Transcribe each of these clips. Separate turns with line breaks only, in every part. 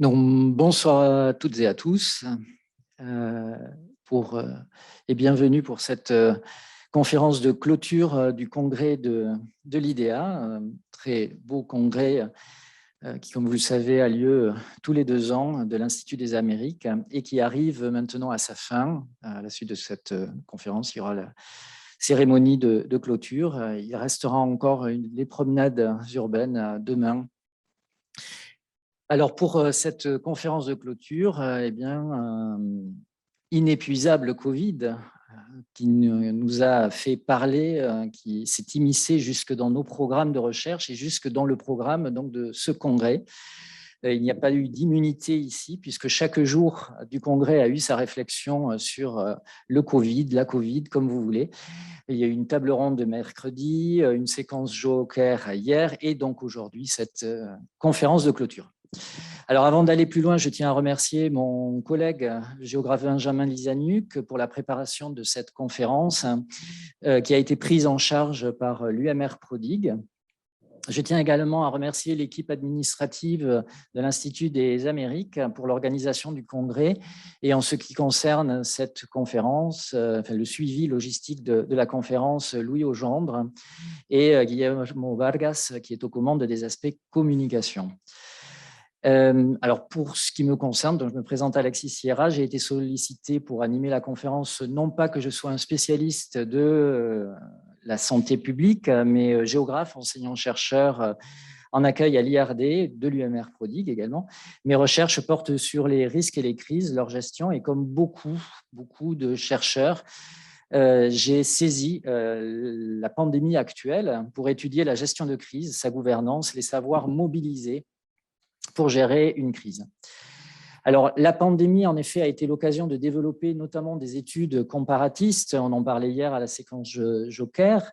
Donc, bonsoir à toutes et à tous et bienvenue pour cette conférence de clôture du congrès de l'IDEA, un très beau congrès qui, comme vous le savez, a lieu tous les 2 ans de l'Institut des Amériques et qui arrive maintenant à sa fin. À la suite de cette conférence, il y aura la cérémonie de clôture. Il restera encore les promenades urbaines demain. Alors, pour cette conférence de clôture, inépuisable Covid qui nous a fait parler, qui s'est immiscé jusque dans nos programmes de recherche et jusque dans le programme donc, de ce congrès. Il n'y a pas eu d'immunité ici, puisque chaque jour du congrès a eu sa réflexion sur le Covid, la Covid, comme vous voulez. Il y a eu une table ronde de mercredi, une séquence Joker hier, et donc aujourd'hui, cette conférence de clôture. Alors, avant d'aller plus loin, je tiens à remercier mon collègue géographe Benjamin Lizaniuk pour la préparation de cette conférence qui a été prise en charge par l'UMR Prodigue. Je tiens également à remercier l'équipe administrative de l'Institut des Amériques pour l'organisation du congrès et en ce qui concerne cette conférence, le suivi logistique de la conférence, Louis Augendre et Guillermo Vargas qui est aux commandes des aspects communication. Alors, pour ce qui me concerne, donc je me présente Alexis Sierra, j'ai été sollicité pour animer la conférence, non pas que je sois un spécialiste de la santé publique, mais géographe, enseignant-chercheur en accueil à l'IRD, de l'UMR Prodigue également. Mes recherches portent sur les risques et les crises, leur gestion, et comme beaucoup de chercheurs, j'ai saisi la pandémie actuelle pour étudier la gestion de crise, sa gouvernance, les savoirs mobilisés pour gérer une crise. Alors, la pandémie, en effet, a été l'occasion de développer notamment des études comparatistes, on en parlait hier à la séquence Joker,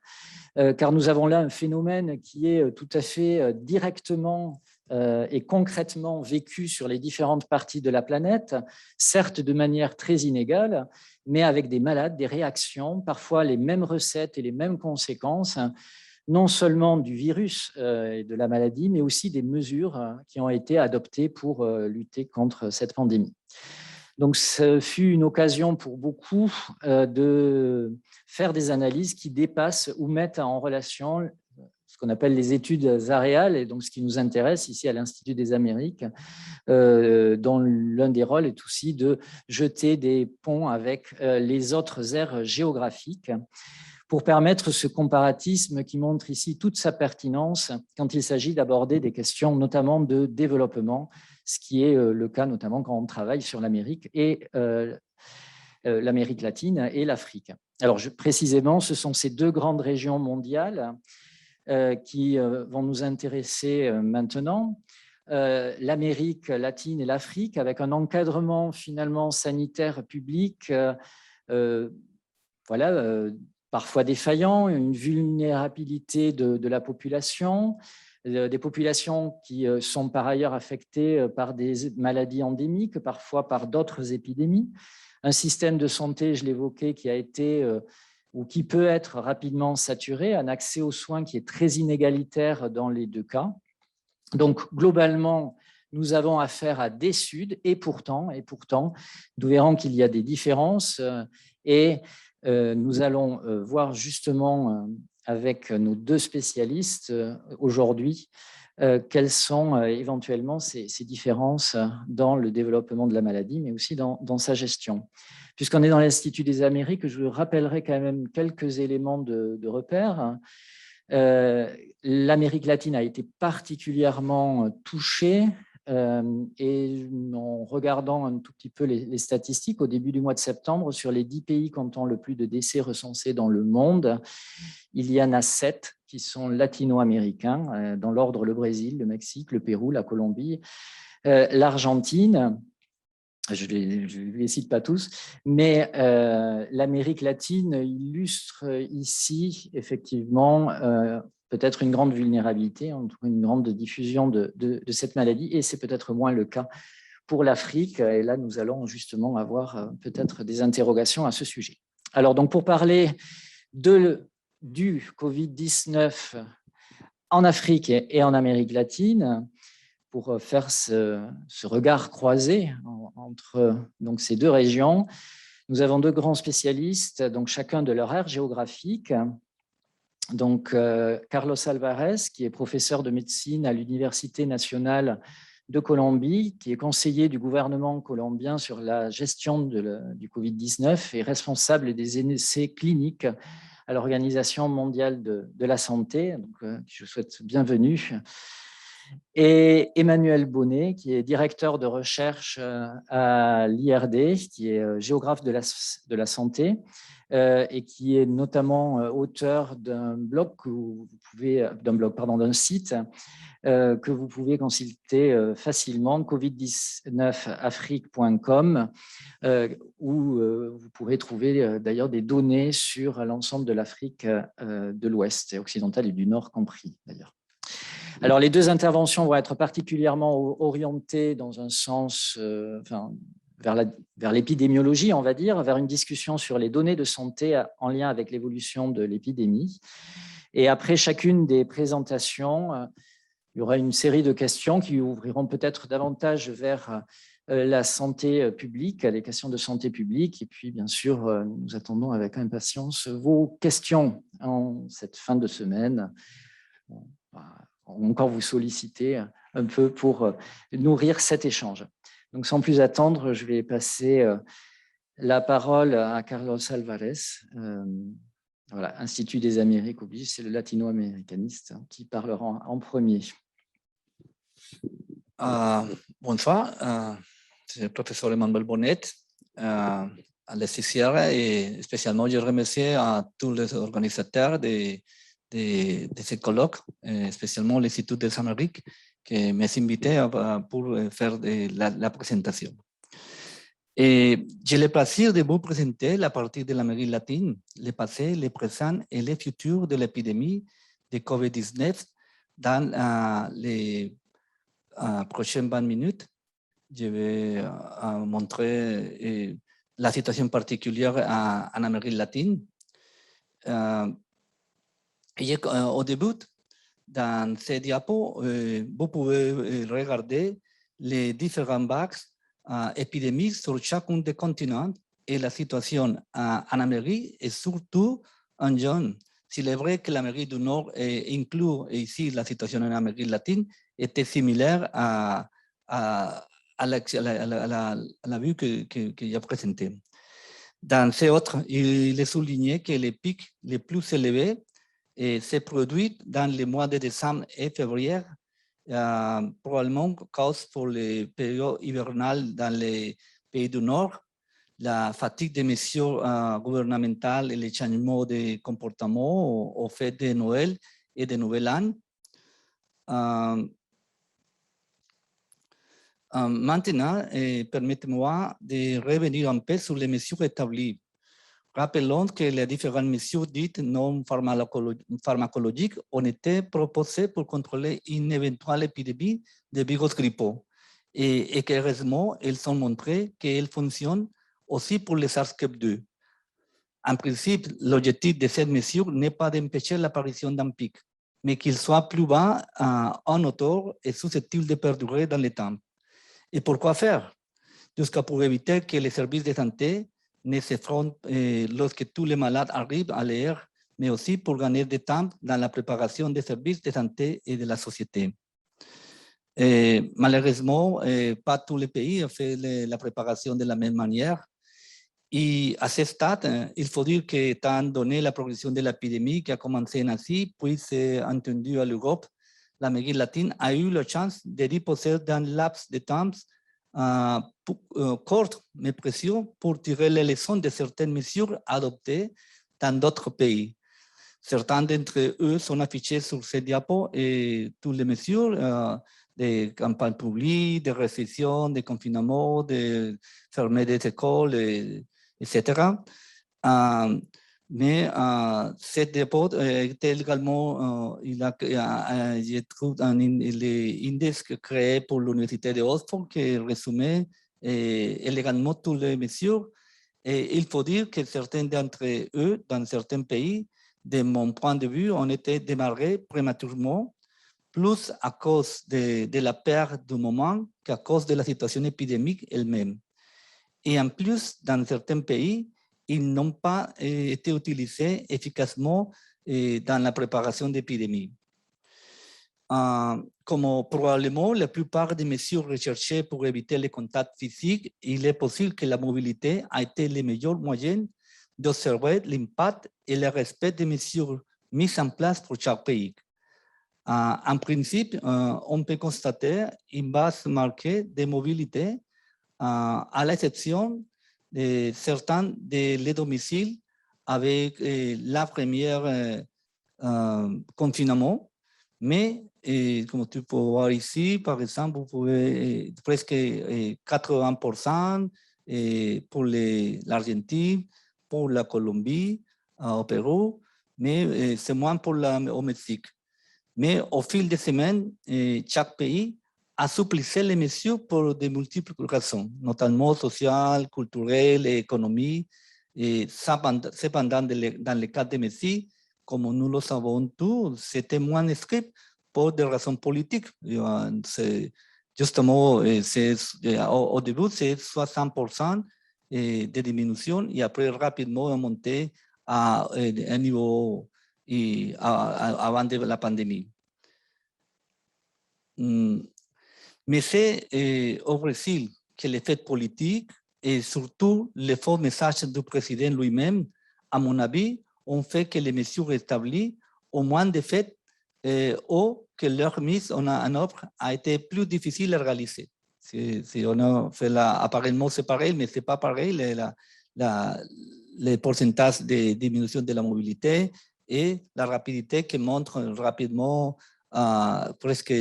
car nous avons là un phénomène qui est tout à fait directement et concrètement vécu sur les différentes parties de la planète, certes de manière très inégale, mais avec des malades, des réactions, parfois les mêmes recettes et les mêmes conséquences, non seulement du virus et de la maladie, mais aussi des mesures qui ont été adoptées pour lutter contre cette pandémie. Donc, ce fut une occasion pour beaucoup de faire des analyses qui dépassent ou mettent en relation ce qu'on appelle les études aréales, et donc ce qui nous intéresse ici à l'Institut des Amériques, dont l'un des rôles est aussi de jeter des ponts avec les autres aires géographiques, pour permettre ce comparatisme qui montre ici toute sa pertinence quand il s'agit d'aborder des questions notamment de développement, ce qui est le cas notamment quand on travaille sur l'Amérique et l'Amérique latine et l'Afrique. Alors précisément, ce sont ces deux grandes régions mondiales qui vont nous intéresser maintenant. L'Amérique latine et l'Afrique, avec un encadrement finalement sanitaire public parfois défaillant, une vulnérabilité de la population, des populations qui sont par ailleurs affectées par des maladies endémiques, parfois par d'autres épidémies, un système de santé, je l'évoquais, qui a été ou qui peut être rapidement saturé, un accès aux soins qui est très inégalitaire dans les deux cas. Donc, globalement, nous avons affaire à des Suds et pourtant, nous verrons qu'il y a des différences et nous allons voir justement avec nos deux spécialistes aujourd'hui quelles sont éventuellement ces différences dans le développement de la maladie, mais aussi dans sa gestion. Puisqu'on est dans l'Institut des Amériques, je rappellerai quand même quelques éléments de repère. L'Amérique latine a été particulièrement touchée et en regardant un tout petit peu les statistiques, au début du mois de septembre, sur les 10 pays comptant le plus de décès recensés dans le monde, il y en a 7 qui sont latino-américains, dans l'ordre le Brésil, le Mexique, le Pérou, la Colombie, l'Argentine. Je ne les cite pas tous, mais l'Amérique latine illustre ici effectivement peut-être une grande vulnérabilité, une grande diffusion de cette maladie, et c'est peut-être moins le cas pour l'Afrique. Et là, nous allons justement avoir peut-être des interrogations à ce sujet. Alors, donc, pour parler du Covid-19 en Afrique et en Amérique latine, pour faire ce regard croisé entre donc, ces deux régions. Nous avons deux grands spécialistes, donc chacun de leur aire géographique. Donc, Carlos Alvarez, qui est professeur de médecine à l'Université nationale de Colombie, qui est conseiller du gouvernement colombien sur la gestion du Covid-19 et responsable des essais cliniques à l'Organisation mondiale de la santé. Donc, je souhaite bienvenue. Et Emmanuel Bonnet, qui est directeur de recherche à l'IRD, qui est géographe de la santé, et qui est notamment auteur d'un blog d'un site que vous pouvez consulter facilement, covid19afrique.com, où vous pourrez trouver d'ailleurs des données sur l'ensemble de l'Afrique de l'Ouest et occidentale et du Nord compris d'ailleurs. Alors, les deux interventions vont être particulièrement orientées dans un sens, vers l'épidémiologie, on va dire, vers une discussion sur les données de santé en lien avec l'évolution de l'épidémie. Et après chacune des présentations, il y aura une série de questions qui ouvriront peut-être davantage vers la santé publique, les questions de santé publique. Et puis, bien sûr, nous attendons avec impatience vos questions en cette fin de semaine. Encore vous solliciter un peu pour nourrir cet échange. Donc, sans plus attendre, je vais passer la parole à Carlos Alvarez, voilà, Institut des Amériques oblige, c'est le latino-américaniste qui parlera en premier.
Bonsoir, c'est le professeur Emmanuel Bonnet à l'SCCR et spécialement je remercie à tous les organisateurs de ce colloque, spécialement l'Institut des Amériques qui m'a invité pour faire la présentation. Et j'ai le plaisir de vous présenter la partie de l'Amérique latine, le passé, le présent et le futur de l'épidémie de COVID-19 dans les prochaines 20 minutes. Je vais montrer la situation particulière en Amérique latine. Au début, dans ces diapos, vous pouvez regarder les différentes vagues épidémiques sur chacun des continents et la situation en Amérique et surtout en jaune. S'il est vrai que l'Amérique du Nord inclut ici la situation en Amérique latine était similaire à la vue que j'ai présentée. Dans ces autres, il est souligné que les pics les plus élevés se produisent dans les mois de décembre et février, probablement cause pour les périodes hivernales dans les pays du Nord, la fatigue des mesures gouvernementales et les changements de comportement au fait de Noël et de Nouvel An. Maintenant, permettez-moi de revenir un peu sur les mesures établies. Rappelons que les différentes mesures dites non pharmacologiques ont été proposées pour contrôler une éventuelle épidémie de virus grippaux et qu'heureusement, elles ont montré qu'elles fonctionnent aussi pour les SARS-CoV-2. En principe, l'objectif de cette mesure n'est pas d'empêcher l'apparition d'un pic, mais qu'il soit plus bas en hauteur et susceptible de perdurer dans le temps. Et pourquoi faire? Jusqu'à pour éviter que les services de santé ne s'effondrent lorsque tous les malades arrivent à l'heure, mais aussi pour gagner du temps dans la préparation des services de santé et de la société. Malheureusement, pas tous les pays ont fait la préparation de la même manière. Et à ce stade, il faut dire que, étant donné la progression de l'épidémie qui a commencé en Asie, puis s'est entendue à l'Europe, l'Amérique latine a eu la chance de disposer d'un laps de temps court mais précieux pour tirer les leçons de certaines mesures adoptées dans d'autres pays. Certains d'entre eux sont affichés sur ces diapos et toutes les mesures des campagnes publiques, des restrictions, des confinements, de fermer des écoles, etc. Mais cette diapo était également, j'ai trouvé l'index créé pour l'Université de Oxford qui résumait également toutes les mesures. Et il faut dire que certains d'entre eux, dans certains pays, de mon point de vue, ont été démarrés prématurément plus à cause de la perte du moment qu'à cause de la situation épidémique elle-même. Et en plus, dans certains pays, ils n'ont pas été utilisés efficacement dans la préparation d'épidémies. Comme probablement la plupart des mesures recherchées pour éviter les contacts physiques, il est possible que la mobilité a été le meilleur moyen d'observer l'impact et le respect des mesures mises en place pour chaque pays. En principe, on peut constater une base marquée de mobilité, à l'exception de certains des domiciles avec la première confinement. Mais comme tu peux voir ici, par exemple, vous pouvez presque 80% pour l'Argentine, pour la Colombie, au Pérou, mais c'est moins pour au Mexique. Mais au fil des semaines, chaque pays assouplissait les mesures pour de multiples raisons, notamment sociales, culturelles et économiques. Et cependant, dans le cas de Messi, comme nous le savons tous, c'était moins strict pour des raisons politiques. Justement, au début, c'est 60% de diminution et après, rapidement, on montait à un niveau avant de la pandémie. Mais c'est au Brésil que l'effet politique et surtout le faux message du président lui-même, à mon avis, ont fait que les mesures établies ont moins d'effet ou que leur mise en œuvre a été plus difficile à réaliser. Si on a fait apparemment c'est pareil, mais ce n'est pas pareil, le pourcentage de diminution de la mobilité et la rapidité qui montre rapidement presque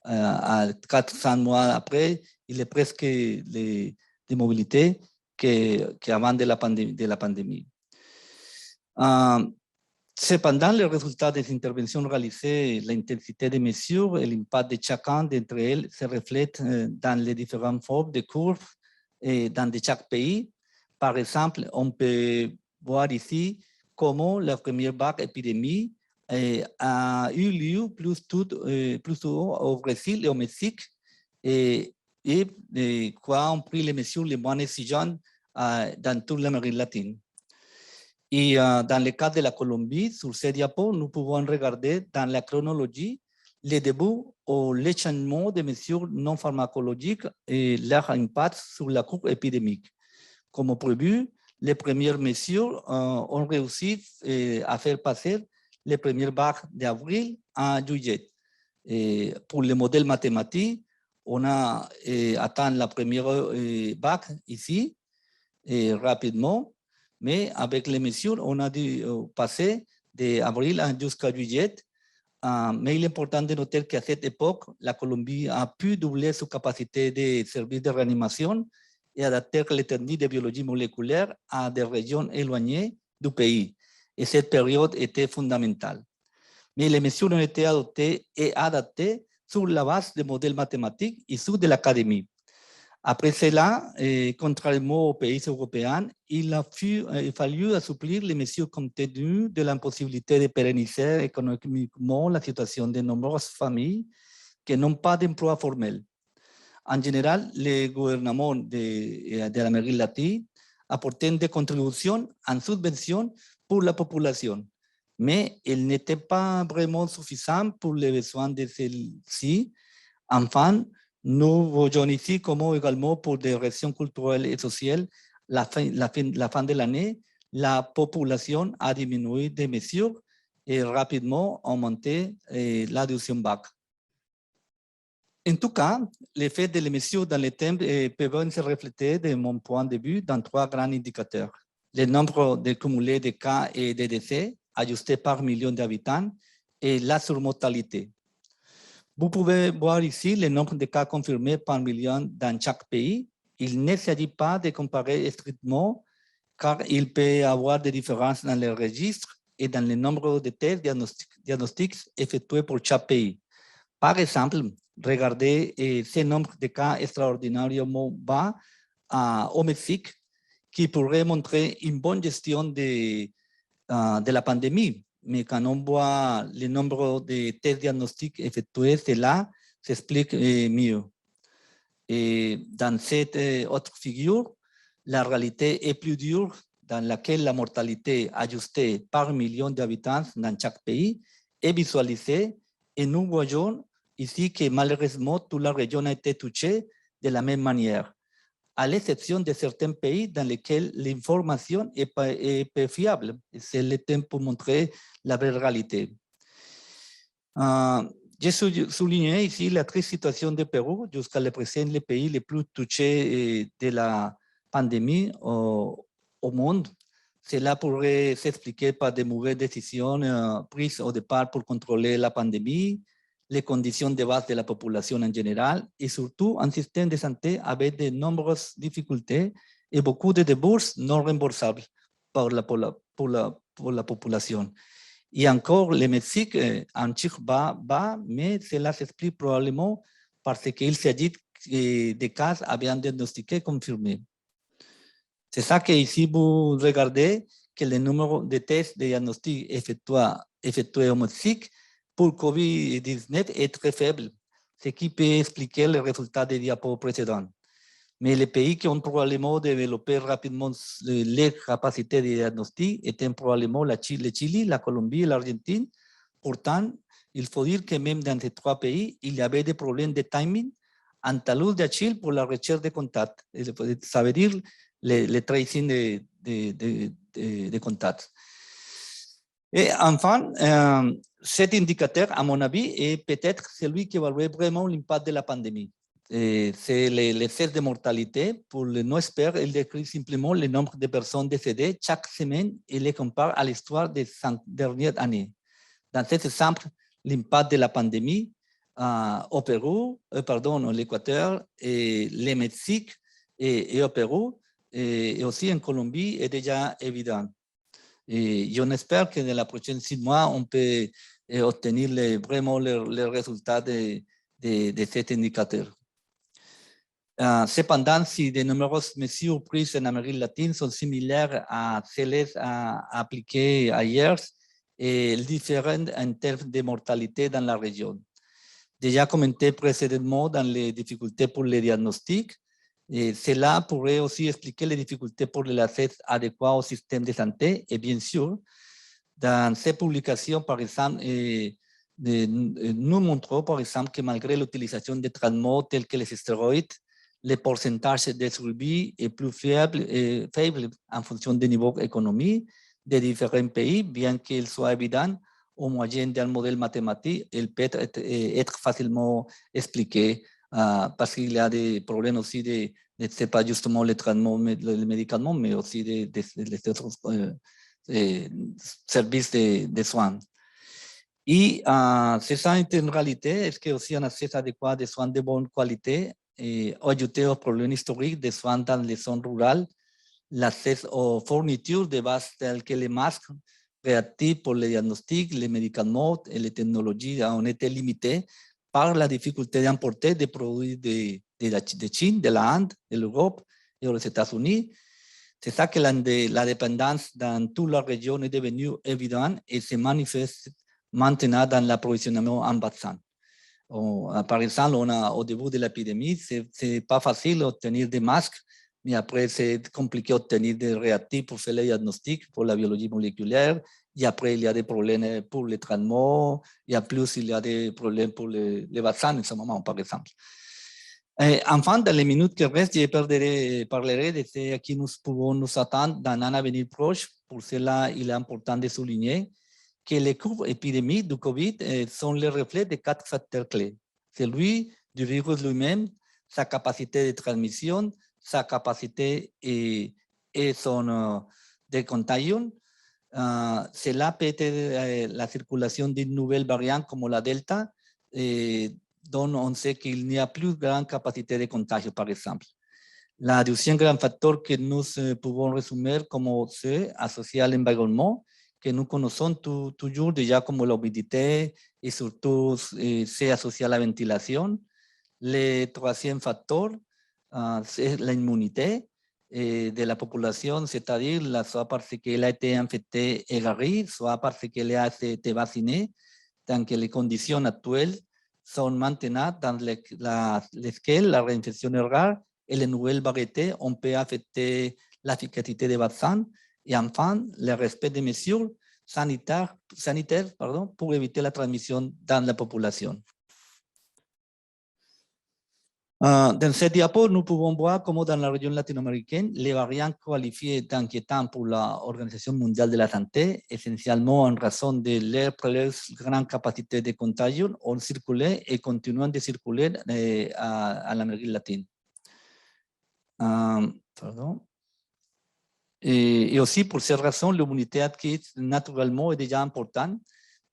à 400 mois après, il est presque de mobilité qu'avant de la pandémie. Cependant, les résultats des interventions réalisées, l'intensité des mesures et l'impact de chacun d'entre elles se reflètent dans les différentes formes de courbes dans chaque pays. Par exemple, on peut voir ici comment la première vague épidémie a eu lieu plus tôt au Brésil et au Mexique et quoi ont pris les mesures les moins exigeantes dans toute l'Amérique latine. Et dans le cas de la Colombie, sur ce diapo, nous pouvons regarder dans la chronologie les débuts ou les changements de mesures non pharmacologiques et leur impact sur la courbe épidémique. Comme prévu, les premières mesures ont réussi à faire passer les premières vagues d'avril à juillet. Et pour le modèle mathématique, on a atteint la première vague ici rapidement, mais avec les mesures, on a dû passer d'avril jusqu'à juillet. Mais il est important de noter qu'à cette époque, la Colombie a pu doubler sa capacité de service de réanimation et adapter les techniques de biologie moléculaire à des régions éloignées du pays. Et cette période était fondamentale. Mais les mesures ont été adoptées et adaptées sur la base des modèles mathématiques issus de l'académie. Après cela, contrairement aux pays européens, il a fallu assouplir les mesures compte tenu de l'impossibilité de pérenniser économiquement la situation de nombreuses familles qui n'ont pas d'emploi formel. En général, les gouvernements de l'Amérique latine apportaient des contributions en subventions pour la population, mais elles n'étaient pas vraiment suffisantes pour les besoins de celle-ci. Enfin, nous voyons ici comment également pour des raisons culturelles et sociales, la fin de l'année, la population a diminué des mesures et rapidement augmenté la deuxième vague. En tout cas, l'effet de les mesures dans le temps peuvent se refléter, de mon point de vue, dans trois grands indicateurs. Le nombre de cumulés de cas et de décès ajustés par million d'habitants et la surmortalité. Vous pouvez voir ici le nombre de cas confirmés par million dans chaque pays. Il ne s'agit pas de comparer strictement car il peut y avoir des différences dans les registres et dans le nombre de tests diagnostiques effectués pour chaque pays. Par exemple, regardez ce nombre de cas extraordinairement bas au Mexique qui pourrait montrer une bonne gestion de la pandémie. mais quand on voit le nombre de tests diagnostiques effectués, cela s'explique mieux. Et dans cette autre figure, la réalité est plus dure, dans laquelle la mortalité ajustée par million d'habitants dans chaque pays est visualisée, et nous voyons ici que malheureusement toute la région a été touchée de la même manière, à l'exception de certains pays dans lesquels l'information est peu fiable. C'est le temps pour montrer la vraie réalité. J'ai souligné ici la triste situation du Pérou, jusqu'à le présent le pays le plus touché de la pandémie au monde. Cela pourrait s'expliquer par de mauvaises décisions prises au départ pour contrôler la pandémie, les conditions de base de la population en général et surtout un système de santé avec de nombreuses difficultés et beaucoup de débourses non remboursables pour la population. Et encore, le Mexique en chiffre bas, mais cela s'explique probablement parce qu'il s'agit de cas bien diagnostiqués confirmés. C'est ça que ici vous regardez que le nombre de tests de diagnostic effectués au Mexique pour COVID-19 est très faible, ce qui peut expliquer les résultats des diapos précédents. Mais les pays qui ont probablement développé rapidement les capacités de diagnostic étaient probablement le Chili, la Colombie et l'Argentine. Pourtant, il faut dire que même dans ces trois pays, il y avait des problèmes de timing en talus d'Achille pour la recherche de contacts. Ça veut dire le tracing de contacts. Et enfin, cet indicateur, à mon avis, est peut-être celui qui évalue vraiment l'impact de la pandémie. C'est l'excès de mortalité. Pour les non-experts, il décrit simplement le nombre de personnes décédées chaque semaine et les compare à l'histoire des 5 dernières années. Dans cet exemple, l'impact de la pandémie au Pérou, l'Équateur, et le Mexique et au Pérou, et aussi en Colombie, est déjà évident. Et on espère que dans les prochains 6 mois, on peut obtenir vraiment les résultats de cet indicateur. Cependant, si de nombreuses mesures prises en Amérique latine sont similaires à celles appliquées ailleurs, et différentes en termes de mortalité dans la région. Déjà commenté précédemment dans les difficultés pour le diagnostic, et cela pourrait aussi expliquer les difficultés pour l'accès adéquat au système de santé. Et bien sûr, dans ces publications, par exemple, nous montrons, par exemple, que malgré l'utilisation de traitements tels que les stéroïdes, le pourcentage de survie est plus faible en fonction des niveaux économiques de différents pays, bien qu'il soit évident au moyen d'un modèle mathématique, il peut être facilement expliqué parce qu'il y a des problèmes aussi de c'est pas justement le traitement, le médicament, mais aussi des services de soins. Et c'est ça en réalité, est-ce que aussi un accès adéquat de soins de bonne qualité et ajouté aux problèmes historiques de soins dans les zones rurales, l'accès aux fournitures de base telles que les masques réactifs pour le diagnostic, les médicaments et les technologies ont été limitées par la difficulté d'importer des produits de Chine, de l'Inde, de l'Europe et aux États-Unis. C'est ça que la dépendance dans toute la région est devenue évidente et se manifeste maintenant dans l'approvisionnement en vaccins. Par exemple, au début de l'épidémie, c'est pas facile d'obtenir des masques, mais après, c'est compliqué d'obtenir des réactifs pour faire le diagnostic, pour la biologie moléculaire. Et après, il y a des problèmes pour les traitements. Et en plus, il y a des problèmes pour les vaccins en ce moment, par exemple. Enfin, dans les minutes qui restent, je parlerai de ce à qui nous pouvons nous attendre dans un avenir proche. Pour cela, il est important de souligner que les courbes épidémiques du Covid sont le reflet de 4 facteurs clés. Celui du virus lui-même, sa capacité de transmission, sa capacité et son de contagion. Cela peut être la circulation d'une nouvelle variante comme la Delta, dont on sait qu'il n'y a plus grande capacité de contagio, par exemple. La deuxième grand facteur que nous pouvons résumer comme c'est associé à l'environnement, que nous connaissons toujours déjà comme l'humidité et surtout c'est associé à la ventilation. Le troisième facteur, c'est l'immunité de la population, c'est-à-dire soit parce qu'elle a été infectée et guérie, soit parce qu'elle a été vaccinée, tant que les conditions actuelles sont maintenant dans lesquelles la réinfection est rare et les nouvelles variétés ont peut affecter l'efficacité des vaccins et enfin le respect des mesures sanitaires pour éviter la transmission dans la population. Dans cette diapo, nous pouvons voir comment dans la région latino-américaine, les variants qualifiés d'inquiétants pour l'Organisation mondiale de la santé, essentiellement en raison de leur grande capacité de contagion, ont circulé et continuent de circuler à l'Amérique latine. Et aussi, pour cette raison, l'immunité acquise naturellement est déjà importante,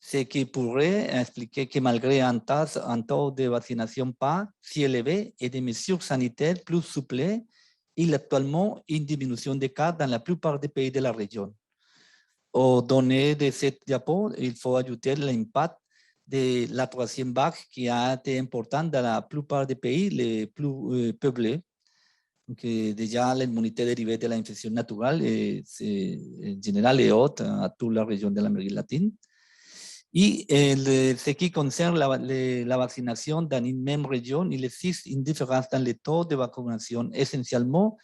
ce qui pourrait expliquer que malgré un taux de vaccination pas si élevé et des mesures sanitaires plus souples, il y a actuellement une diminution des cas dans la plupart des pays de la région. Aux données de cette diapo, il faut ajouter l'impact de la troisième vague qui a été importante dans la plupart des pays les plus peuplés. Donc, déjà, l'immunité dérivée de l'infection naturelle en général est haute à toute la région de l'Amérique latine. Et ce qui concerne la vaccination dans une même région, il existe une différence dans le taux de vaccination essentiellement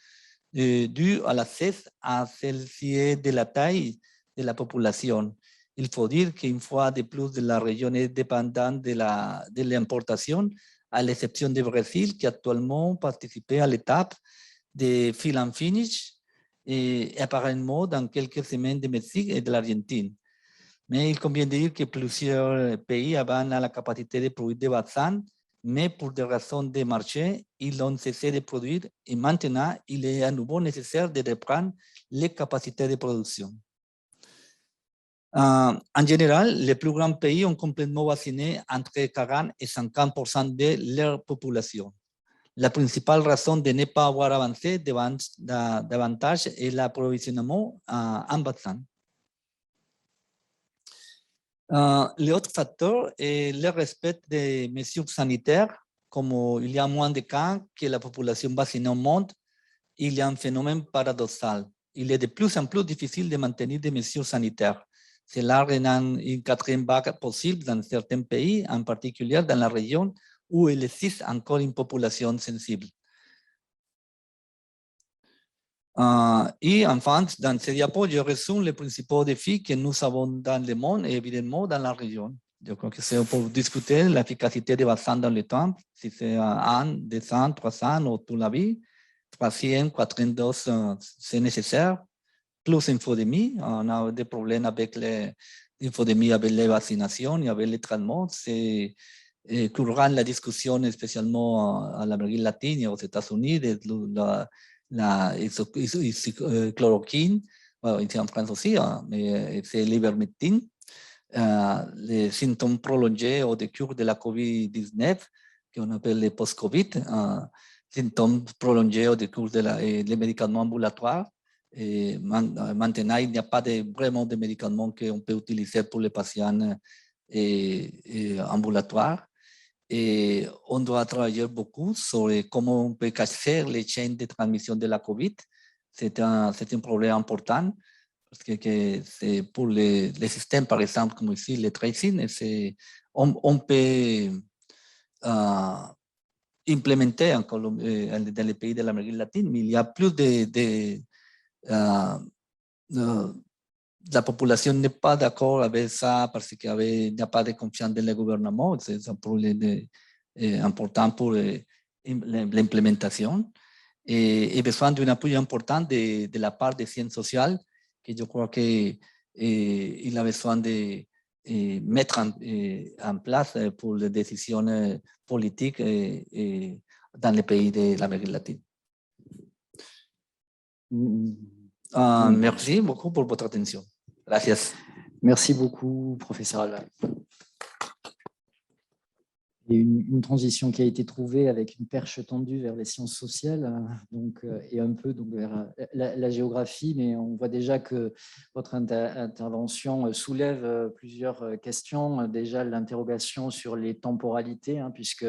due à l'accès à celle-ci de la taille de la population. Il faut dire qu'une fois de plus, la région est dépendante de l'importation, à l'exception du Brésil, qui actuellement participe à l'étape de fill and finish et apparemment dans quelques semaines de Mexique et de l'Argentine. Mais il convient de dire que plusieurs pays avaient la capacité de produire des vaccins, mais pour des raisons de marché, ils ont cessé de produire et maintenant, il est à nouveau nécessaire de reprendre les capacités de production. En général, les plus grands pays ont complètement vacciné entre 40 et 50% de leur population. La principale raison de ne pas avoir avancé davantage est l'approvisionnement en vaccins. L'autre facteur est le respect des mesures sanitaires. Comme il y a moins de cas que la population vaccinée augmente, il y a un phénomène paradoxal. Il est de plus en plus difficile de maintenir des mesures sanitaires. Cela rend une quatrième vague possible dans certains pays, en particulier dans la région où il existe encore une population sensible. Et enfin, dans ce diapo, je résume les principaux défis que nous avons dans le monde et évidemment dans la région. Je crois que c'est pour discuter l'efficacité des vaccins dans le temps, si c'est 1, 200, 300 ou toute la vie. 300, 400 doses, c'est nécessaire. Plus infodémie, on a des problèmes avec l'infodémie, avec les vaccinations et avec les traitements. C'est courant la discussion, spécialement à l'Amérique latine et aux États-Unis, de la chloroquine, ici en France aussi, mais c'est l'ivermectine. Les symptômes prolongés ou des cures de la COVID-19, qu'on appelle les post-COVID, symptômes prolongés ou des cures des médicaments ambulatoires. Et maintenant, il n'y a pas vraiment de médicaments qu'on peut utiliser pour les patients ambulatoires. Et on doit travailler beaucoup sur comment on peut casser les chaînes de transmission de la COVID. C'est un problème important parce que c'est pour les systèmes, par exemple, comme ici, les tracing, on peut implémenter dans les pays de l'Amérique latine, mais il y a plus la population n'est pas d'accord avec ça parce qu'il n'y a pas de confiance dans le gouvernement. C'est un problème important pour l'implémentation. Et besoin d'un appui important de la part des sciences sociales, que je crois qu'il a besoin de mettre en place pour les décisions politiques dans les pays de l'Amérique latine. Merci beaucoup pour votre attention. Gracias.
Merci beaucoup, professeur Alba. Et une transition qui a été trouvée avec une perche tendue vers les sciences sociales et un peu vers la géographie, mais on voit déjà que votre intervention soulève plusieurs questions. Déjà, l'interrogation sur les temporalités, puisque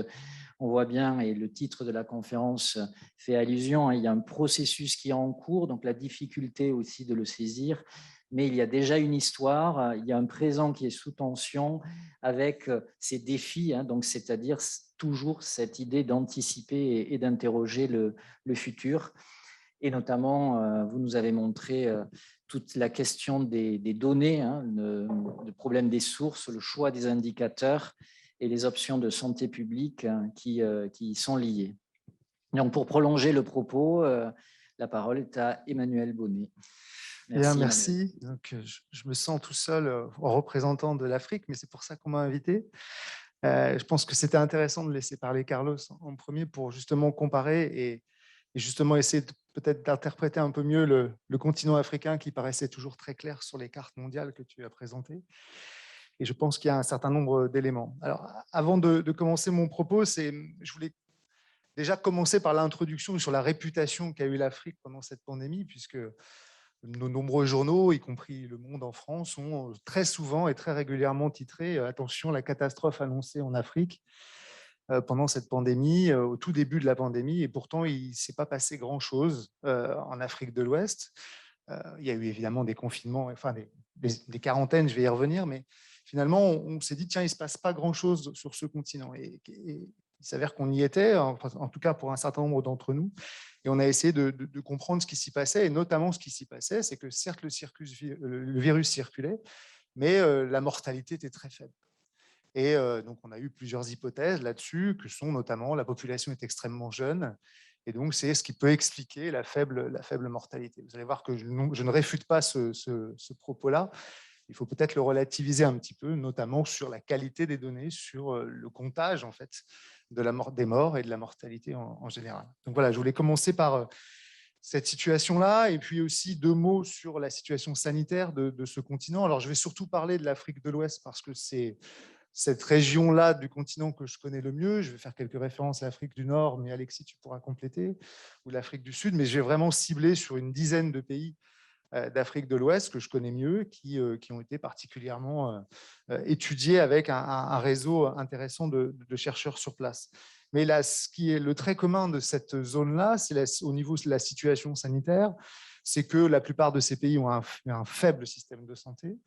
on voit bien, et le titre de la conférence fait allusion, il y a un processus qui est en cours, donc la difficulté aussi de le saisir, mais il y a déjà une histoire, il y a un présent qui est sous tension avec ces défis, donc c'est-à-dire toujours cette idée d'anticiper et d'interroger le futur. Et notamment, vous nous avez montré toute la question des données, le problème des sources, le choix des indicateurs et les options de santé publique qui sont liées. Donc, pour prolonger le propos, la parole est à Emmanuel Bonnet.
Merci. Merci. Donc, je me sens tout seul en représentant de l'Afrique, mais c'est pour ça qu'on m'a invité. Je pense que c'était intéressant de laisser parler Carlos en premier pour justement comparer et justement essayer peut-être d'interpréter un peu mieux le continent africain qui paraissait toujours très clair sur les cartes mondiales que tu as présentées. Et je pense qu'il y a un certain nombre d'éléments. Alors, avant de commencer mon propos, je voulais déjà commencer par l'introduction sur la réputation qu'a eu l'Afrique pendant cette pandémie, puisque nos nombreux journaux, y compris Le Monde en France, ont très souvent et très régulièrement titré « Attention, la catastrophe annoncée en Afrique » pendant cette pandémie, au tout début de la pandémie. Et pourtant, il ne s'est pas passé grand-chose en Afrique de l'Ouest. Il y a eu évidemment des confinements, enfin des quarantaines, je vais y revenir, mais finalement, on s'est dit, tiens, il ne se passe pas grand-chose sur ce continent. Et il s'avère qu'on y était, en tout cas pour un certain nombre d'entre nous. Et on a essayé de comprendre ce qui s'y passait, et notamment ce qui s'y passait, c'est que certes, le virus circulait, mais la mortalité était très faible. Et donc, on a eu plusieurs hypothèses là-dessus, que sont notamment la population est extrêmement jeune, et donc c'est ce qui peut expliquer la faible mortalité. Vous allez voir que je ne réfute pas ce propos-là. Il faut peut-être le relativiser un petit peu, notamment sur la qualité des données, sur le comptage en fait des morts et de la mortalité en général. Donc voilà, je voulais commencer par cette situation-là, et puis aussi 2 mots sur la situation sanitaire de ce continent. Alors je vais surtout parler de l'Afrique de l'Ouest parce que c'est cette région-là du continent que je connais le mieux. Je vais faire quelques références à l'Afrique du Nord, mais Alexis, tu pourras compléter, ou l'Afrique du Sud, mais je vais vraiment cibler sur une dizaine de pays d'Afrique de l'Ouest que je connais mieux, qui ont été particulièrement étudiés avec un réseau intéressant de chercheurs sur place. Mais là, ce qui est le trait commun de cette zone-là, c'est au niveau de la situation sanitaire, c'est que la plupart de ces pays ont un faible système de santé.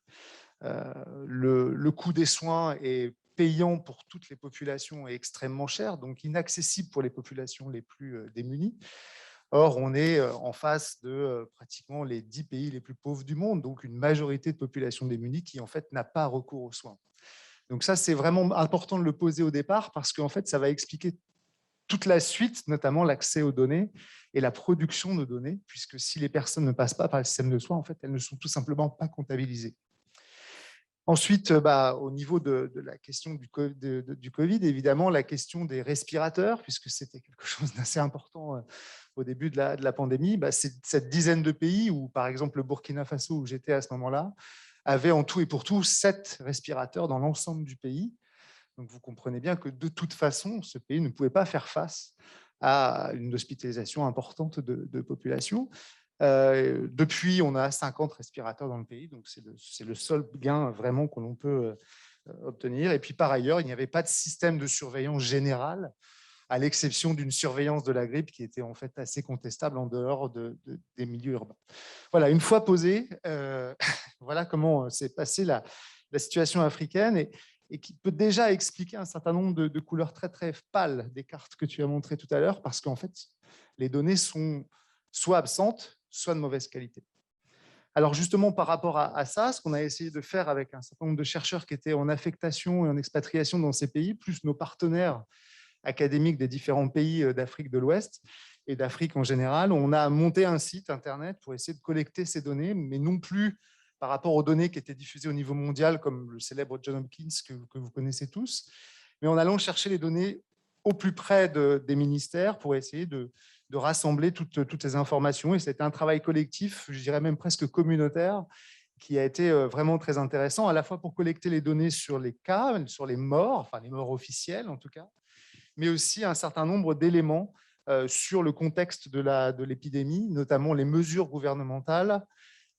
Le coût des soins est payant pour toutes les populations et extrêmement cher, donc inaccessible pour les populations les plus démunies. Or, on est en face de pratiquement les 10 pays les plus pauvres du monde, donc une majorité de population démunie qui, en fait, n'a pas recours aux soins. Donc ça, c'est vraiment important de le poser au départ parce qu'en fait, ça va expliquer toute la suite, notamment l'accès aux données et la production de données, puisque si les personnes ne passent pas par le système de soins, en fait, elles ne sont tout simplement pas comptabilisées. Ensuite, au niveau de la question du Covid, évidemment, la question des respirateurs, puisque c'était quelque chose d'assez important au début de la pandémie, c'est cette dizaine de pays où, par exemple, le Burkina Faso, où j'étais à ce moment-là, avait en tout et pour tout 7 respirateurs dans l'ensemble du pays. Donc, vous comprenez bien que de toute façon, ce pays ne pouvait pas faire face à une hospitalisation importante de population. Depuis, on a 50 respirateurs dans le pays, donc c'est le seul gain vraiment que l'on peut obtenir. Et puis par ailleurs, il n'y avait pas de système de surveillance générale, à l'exception d'une surveillance de la grippe qui était en fait assez contestable en dehors des milieux urbains. Voilà, une fois posé, voilà comment s'est passée la situation africaine et qui peut déjà expliquer un certain nombre de couleurs très très pâles des cartes que tu as montrées tout à l'heure, parce qu'en fait, les données sont soit absentes, soit de mauvaise qualité. Alors justement, par rapport à ça, ce qu'on a essayé de faire avec un certain nombre de chercheurs qui étaient en affectation et en expatriation dans ces pays, plus nos partenaires académiques des différents pays d'Afrique de l'Ouest et d'Afrique en général, on a monté un site internet pour essayer de collecter ces données, mais non plus par rapport aux données qui étaient diffusées au niveau mondial, comme le célèbre John Hopkins que vous connaissez tous, mais en allant chercher les données au plus près des ministères pour essayer de rassembler toutes ces informations. Et c'était un travail collectif, je dirais même presque communautaire, qui a été vraiment très intéressant, à la fois pour collecter les données sur les cas, sur les morts, enfin les morts officielles en tout cas, mais aussi un certain nombre d'éléments sur le contexte de l'épidémie, notamment les mesures gouvernementales,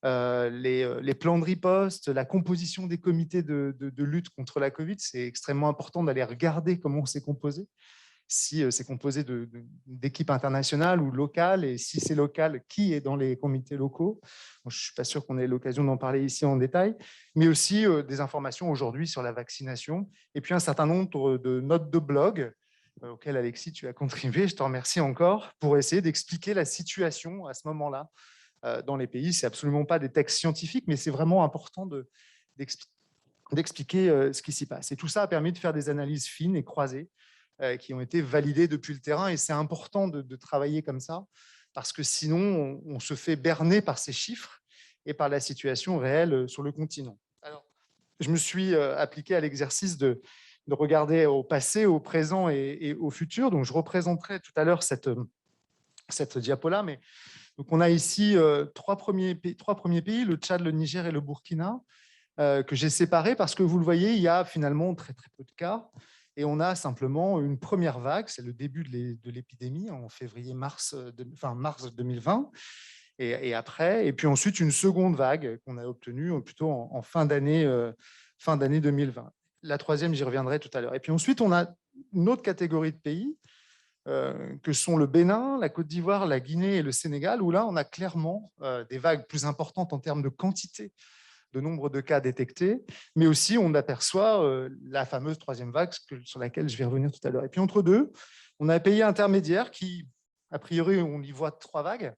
les plans de riposte, la composition des comités de lutte contre la Covid. C'est extrêmement important d'aller regarder comment c'est composé, si c'est composé d'équipes internationales ou locales, et si c'est local, qui est dans les comités locaux. Bon, je ne suis pas sûr qu'on ait l'occasion d'en parler ici en détail, mais aussi des informations aujourd'hui sur la vaccination, et puis un certain nombre de notes de blog auxquelles, Alexis, tu as contribué, je te remercie encore, pour essayer d'expliquer la situation à ce moment-là dans les pays. Ce n'est absolument pas des textes scientifiques, mais c'est vraiment important d'expliquer ce qui s'y passe. Et tout ça a permis de faire des analyses fines et croisées qui ont été validées depuis le terrain. Et c'est important de travailler comme ça, parce que sinon, on se fait berner par ces chiffres et par la situation réelle sur le continent. Alors, je me suis appliqué à l'exercice de regarder au passé, au présent et au futur. Donc, je représenterai tout à l'heure cette diapo-là, mais donc on a ici trois premiers pays, le Tchad, le Niger et le Burkina, que j'ai séparés parce que vous le voyez, il y a finalement très peu de cas. Et on a simplement une première vague, c'est le début de l'épidémie en mars 2020. Et après, et puis ensuite une seconde vague qu'on a obtenue plutôt en fin d'année 2020. La troisième, j'y reviendrai tout à l'heure. Et puis ensuite, on a une autre catégorie de pays que sont le Bénin, la Côte d'Ivoire, la Guinée et le Sénégal, où là, on a clairement des vagues plus importantes en termes de quantité de nombre de cas détectés, mais aussi on aperçoit la fameuse troisième vague sur laquelle je vais revenir tout à l'heure. Et puis entre deux, on a un pays intermédiaire qui, a priori, on y voit 3 vagues,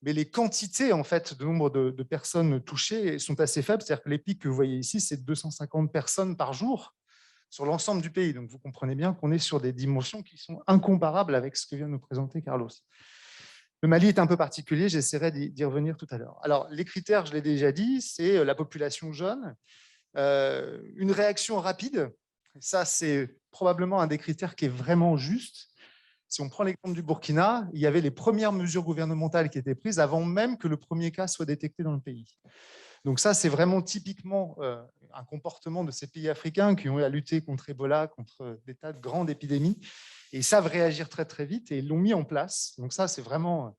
mais les quantités en fait, de nombre de personnes touchées sont assez faibles. C'est-à-dire que les pics que vous voyez ici, c'est 250 personnes par jour sur l'ensemble du pays. Donc vous comprenez bien qu'on est sur des dimensions qui sont incomparables avec ce que vient de nous présenter Carlos. Le Mali est un peu particulier, j'essaierai d'y revenir tout à l'heure. Alors, les critères, je l'ai déjà dit, c'est la population jeune, une réaction rapide. Ça, c'est probablement un des critères qui est vraiment juste. Si on prend l'exemple du Burkina, il y avait les premières mesures gouvernementales qui étaient prises avant même que le premier cas soit détecté dans le pays. Donc ça, c'est vraiment typiquement un comportement de ces pays africains qui ont eu à lutter contre Ebola, contre des tas de grandes épidémies. Et ils savent réagir très, très vite et ils l'ont mis en place. Donc ça, c'est vraiment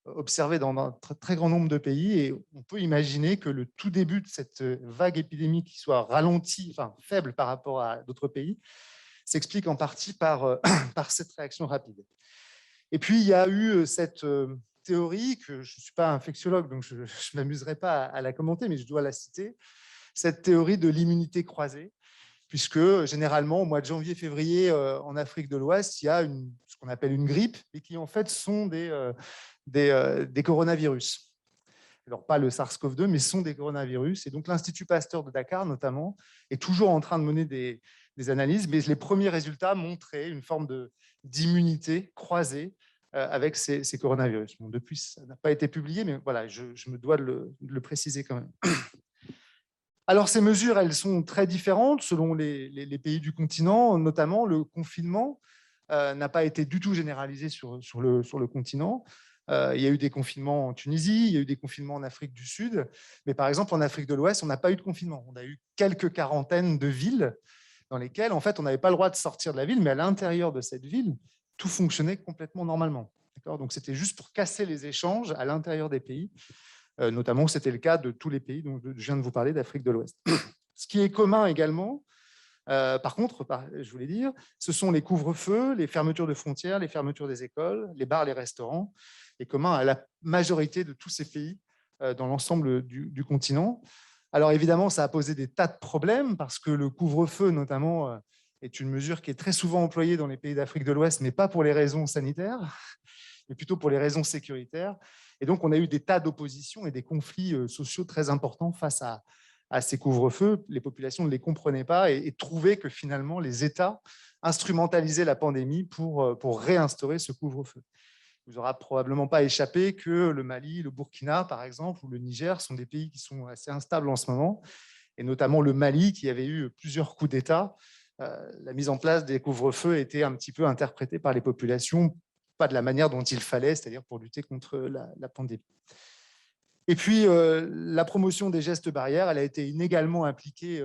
observé dans un très grand nombre de pays. Et on peut imaginer que le tout début de cette vague épidémique qui soit ralentie, enfin faible par rapport à d'autres pays, s'explique en partie par cette réaction rapide. Et puis, il y a eu cette théorie, que je ne suis pas infectiologue, donc je ne m'amuserai pas à la commenter, mais je dois la citer, cette théorie de l'immunité croisée, puisque généralement, au mois de janvier-février, en Afrique de l'Ouest, il y a ce qu'on appelle une grippe, et qui en fait sont des coronavirus. Alors, pas le SARS-CoV-2, mais sont des coronavirus. Et donc, l'Institut Pasteur de Dakar, notamment, est toujours en train de mener des analyses, mais les premiers résultats montraient une forme d'immunité croisée avec ces coronavirus. Bon, depuis, ça n'a pas été publié, mais voilà, je me dois de le préciser quand même. Alors, ces mesures, elles sont très différentes selon les pays du continent, notamment le confinement n'a pas été du tout généralisé sur le continent. Il y a eu des confinements en Tunisie, il y a eu des confinements en Afrique du Sud, mais par exemple, en Afrique de l'Ouest, on n'a pas eu de confinement. On a eu quelques quarantaines de villes dans lesquelles, en fait, on n'avait pas le droit de sortir de la ville, mais à l'intérieur de cette ville, tout fonctionnait complètement normalement. Donc, c'était juste pour casser les échanges à l'intérieur des pays. Notamment, c'était le cas de tous les pays dont je viens de vous parler d'Afrique de l'Ouest. Ce qui est commun également, par contre, je voulais dire, ce sont les couvre-feux, les fermetures de frontières, les fermetures des écoles, les bars, les restaurants, et commun à la majorité de tous ces pays dans l'ensemble du continent. Alors évidemment, ça a posé des tas de problèmes parce que le couvre-feu, notamment, est une mesure qui est très souvent employée dans les pays d'Afrique de l'Ouest, mais pas pour les raisons sanitaires, mais plutôt pour les raisons sécuritaires. Et donc, on a eu des tas d'oppositions et des conflits sociaux très importants face à ces couvre-feux. Les populations ne les comprenaient pas et trouvaient que finalement, les États instrumentalisaient la pandémie pour réinstaurer ce couvre-feu. Il ne vous aura probablement pas échappé que le Mali, le Burkina, par exemple, ou le Niger sont des pays qui sont assez instables en ce moment, et notamment le Mali, qui avait eu plusieurs coups d'État. La mise en place des couvre-feux était un petit peu interprétée par les populations, pas de la manière dont il fallait, c'est-à-dire pour lutter contre la pandémie. Et puis, la promotion des gestes barrières, elle a été inégalement impliquée,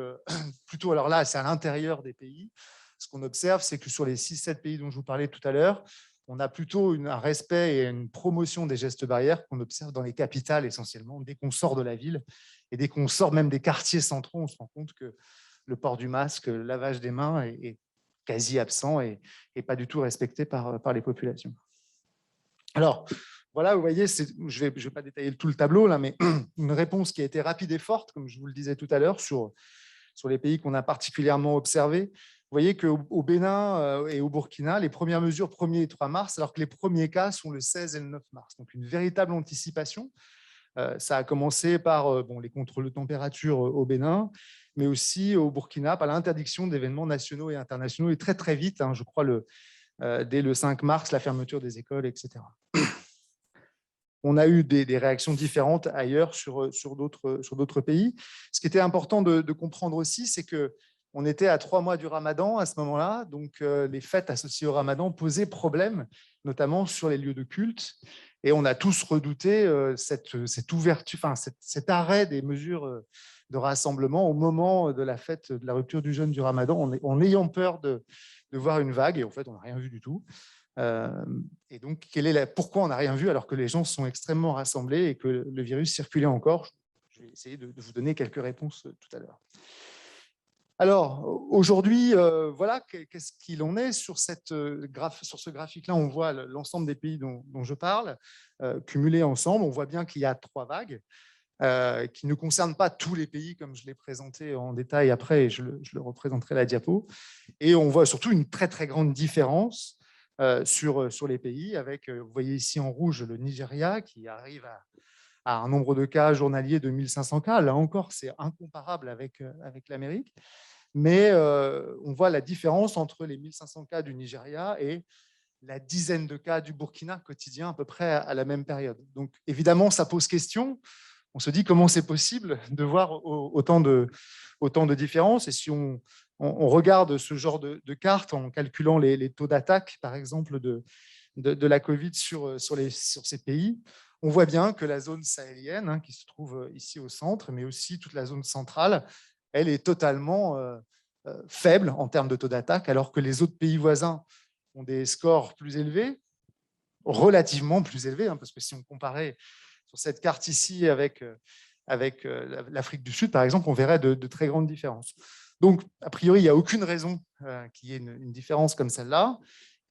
plutôt, alors là, c'est à l'intérieur des pays. Ce qu'on observe, c'est que sur les 6-7 pays dont je vous parlais tout à l'heure, on a plutôt un respect et une promotion des gestes barrières qu'on observe dans les capitales essentiellement. Dès qu'on sort de la ville et dès qu'on sort même des quartiers centraux, on se rend compte que le port du masque, le lavage des mains est quasi absent et pas du tout respecté par les populations. Alors, voilà, vous voyez, je vais pas détailler tout le tableau, là, mais une réponse qui a été rapide et forte, comme je vous le disais tout à l'heure, sur les pays qu'on a particulièrement observés. Vous voyez qu'au Bénin et au Burkina, les premières mesures 1er et 3 mars, alors que les premiers cas sont le 16 et le 9 mars. Donc, une véritable anticipation. Ça a commencé par les contrôles de température au Bénin, mais aussi au Burkina par l'interdiction d'événements nationaux et internationaux, et très, très vite, je crois, dès le 5 mars, la fermeture des écoles, etc. On a eu des réactions différentes ailleurs sur d'autres pays. Ce qui était important de comprendre aussi, c'est qu'on était à 3 mois du Ramadan à ce moment-là, donc les fêtes associées au Ramadan posaient problème, notamment sur les lieux de culte. Et on a tous redouté cette ouverture, cet arrêt des mesures de rassemblement au moment de la fête de la rupture du jeûne du Ramadan, en ayant peur de voir une vague. Et en fait, on n'a rien vu du tout. Et donc, pourquoi on n'a rien vu alors que les gens sont extrêmement rassemblés et que le virus circulait encore? Je vais essayer de vous donner quelques réponses tout à l'heure. Alors, aujourd'hui, voilà, qu'est-ce qu'il en est sur ce graphique-là? On voit l'ensemble des pays dont je parle, cumulés ensemble. On voit bien qu'il y a 3 vagues qui ne concernent pas tous les pays, comme je l'ai présenté en détail après, et je le représenterai à la diapo. Et on voit surtout une très, très grande différence sur les pays, avec, vous voyez ici en rouge, le Nigeria, qui arrive à un nombre de cas journaliers de 1500 cas. Là encore, c'est incomparable avec l'Amérique. Mais on voit la différence entre les 1500 cas du Nigeria et la dizaine de cas du Burkina quotidien, à peu près à la même période. Donc, évidemment, ça pose question. On se dit comment c'est possible de voir autant de différences. Et si on regarde ce genre de carte en calculant les taux d'attaque, par exemple, de la Covid sur ces pays, on voit bien que la zone sahélienne, qui se trouve ici au centre, mais aussi toute la zone centrale, elle est totalement faible en termes de taux d'attaque, alors que les autres pays voisins ont des scores plus élevés, relativement plus élevés, parce que si on comparait sur cette carte ici avec l'Afrique du Sud, par exemple, on verrait de très grandes différences. Donc, a priori, il n'y a aucune raison qu'il y ait une différence comme celle-là.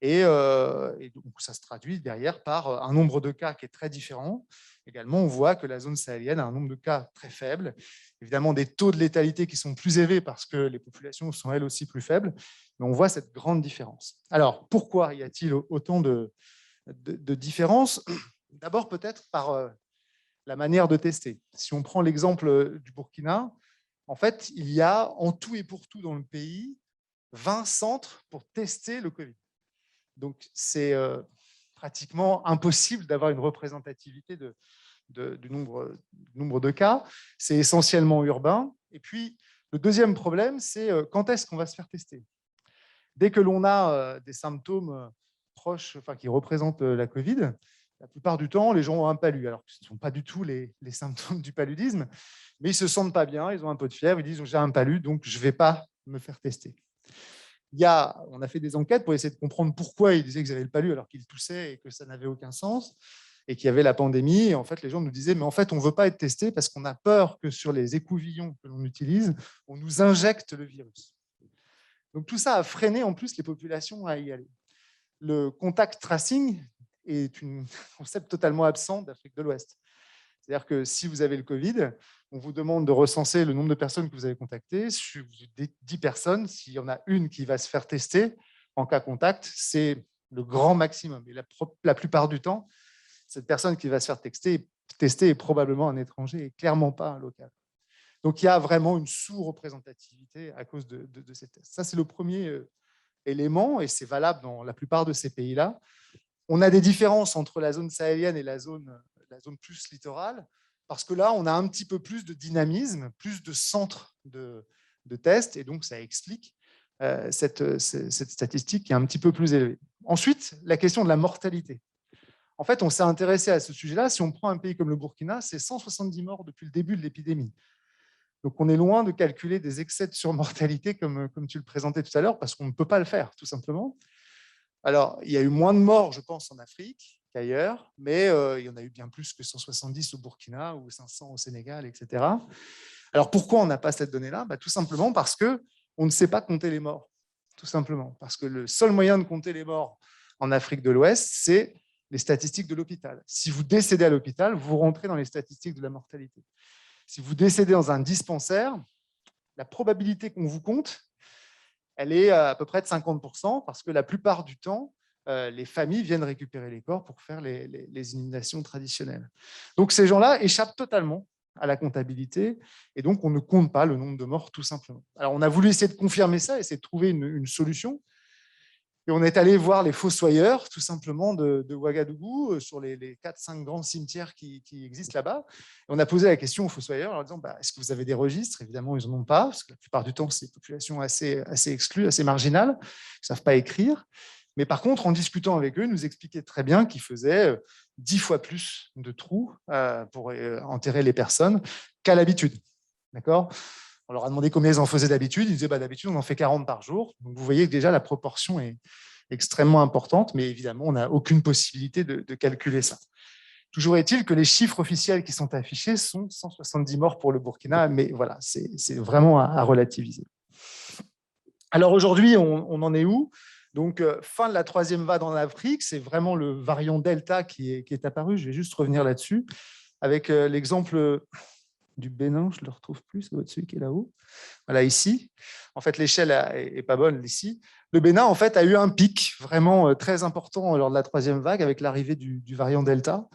Et donc, ça se traduit derrière par un nombre de cas qui est très différent. Également, on voit que la zone sahélienne a un nombre de cas très faible. Évidemment, des taux de létalité qui sont plus élevés parce que les populations sont elles aussi plus faibles. Mais on voit cette grande différence. Alors, pourquoi y a-t-il autant de différences? D'abord, peut-être par la manière de tester. Si on prend l'exemple du Burkina, en fait, il y a en tout et pour tout dans le pays 20 centres pour tester le Covid. Donc, c'est pratiquement impossible d'avoir une représentativité du nombre de cas. C'est essentiellement urbain. Et puis, le deuxième problème, c'est quand est-ce qu'on va se faire tester? Dès que l'on a des symptômes proches, qui représentent la Covid, la plupart du temps, les gens ont un palud. Alors, ce ne sont pas du tout les symptômes du paludisme, mais ils ne se sentent pas bien, ils ont un peu de fièvre, ils disent « j'ai un palud, donc je ne vais pas me faire tester ». On a fait des enquêtes pour essayer de comprendre pourquoi ils disaient qu'ils avaient le palud alors qu'ils toussaient et que ça n'avait aucun sens et qu'il y avait la pandémie. Et en fait, les gens nous disaient « mais en fait, on ne veut pas être testé parce qu'on a peur que sur les écouvillons que l'on utilise, on nous injecte le virus ». Donc, tout ça a freiné en plus les populations à y aller. Le contact tracing est un concept totalement absent d'Afrique de l'Ouest. C'est-à-dire que si vous avez le Covid, on vous demande de recenser le nombre de personnes que vous avez contactées. Sur 10 personnes, s'il y en a une qui va se faire tester en cas contact, c'est le grand maximum. Et la plupart du temps, cette personne qui va se faire tester est probablement un étranger et clairement pas un local. Donc, il y a vraiment une sous-représentativité à cause de ces tests. Ça, c'est le premier élément et c'est valable dans la plupart de ces pays-là. On a des différences entre la zone sahélienne et la zone plus littorale, parce que là, on a un petit peu plus de dynamisme, plus de centres de tests, et donc ça explique cette statistique qui est un petit peu plus élevée. Ensuite, la question de la mortalité. En fait, on s'est intéressé à ce sujet-là. Si on prend un pays comme le Burkina, c'est 170 morts depuis le début de l'épidémie. Donc, on est loin de calculer des excès de surmortalité comme tu le présentais tout à l'heure, parce qu'on ne peut pas le faire, tout simplement. Alors, il y a eu moins de morts, je pense, en Afrique qu'ailleurs, mais il y en a eu bien plus que 170 au Burkina ou 500 au Sénégal, etc. Alors, pourquoi on n'a pas cette donnée-là? Tout simplement parce qu'on ne sait pas compter les morts, tout simplement. Parce que le seul moyen de compter les morts en Afrique de l'Ouest, c'est les statistiques de l'hôpital. Si vous décédez à l'hôpital, vous rentrez dans les statistiques de la mortalité. Si vous décédez dans un dispensaire, la probabilité qu'on vous compte, elle est à peu près de 50%, parce que la plupart du temps, les familles viennent récupérer les corps pour faire les inhumations traditionnelles. Donc ces gens-là échappent totalement à la comptabilité, et donc on ne compte pas le nombre de morts, tout simplement. Alors on a voulu essayer de confirmer ça, essayer de trouver une solution. Et on est allé voir les fossoyeurs, tout simplement, de Ouagadougou, sur les 4-5 grands cimetières qui existent là-bas. Et on a posé la question aux fossoyeurs en leur disant est-ce que vous avez des registres? Évidemment, ils n'en ont pas, parce que la plupart du temps, c'est des populations assez exclues, assez marginales, qui ne savent pas écrire. Mais par contre, en discutant avec eux, ils nous expliquaient très bien qu'ils faisaient 10 fois plus de trous pour enterrer les personnes qu'à l'habitude. D'accord ? On leur a demandé combien ils en faisaient d'habitude. Ils disaient d'habitude, on en fait 40 par jour. Donc, vous voyez que déjà, la proportion est extrêmement importante, mais évidemment, on n'a aucune possibilité de calculer ça. Toujours est-il que les chiffres officiels qui sont affichés sont 170 morts pour le Burkina, mais voilà, c'est vraiment à relativiser. Alors aujourd'hui, on en est où? Donc, fin de la 3e vague en Afrique, c'est vraiment le variant Delta qui est apparu. Je vais juste revenir là-dessus, avec l'exemple du Bénin, je ne le retrouve plus, c'est celui qui est là-haut. Voilà, ici. En fait, l'échelle n'est pas bonne ici. Le Bénin, en fait, a eu un pic vraiment très important lors de la 3e vague avec l'arrivée du variant Delta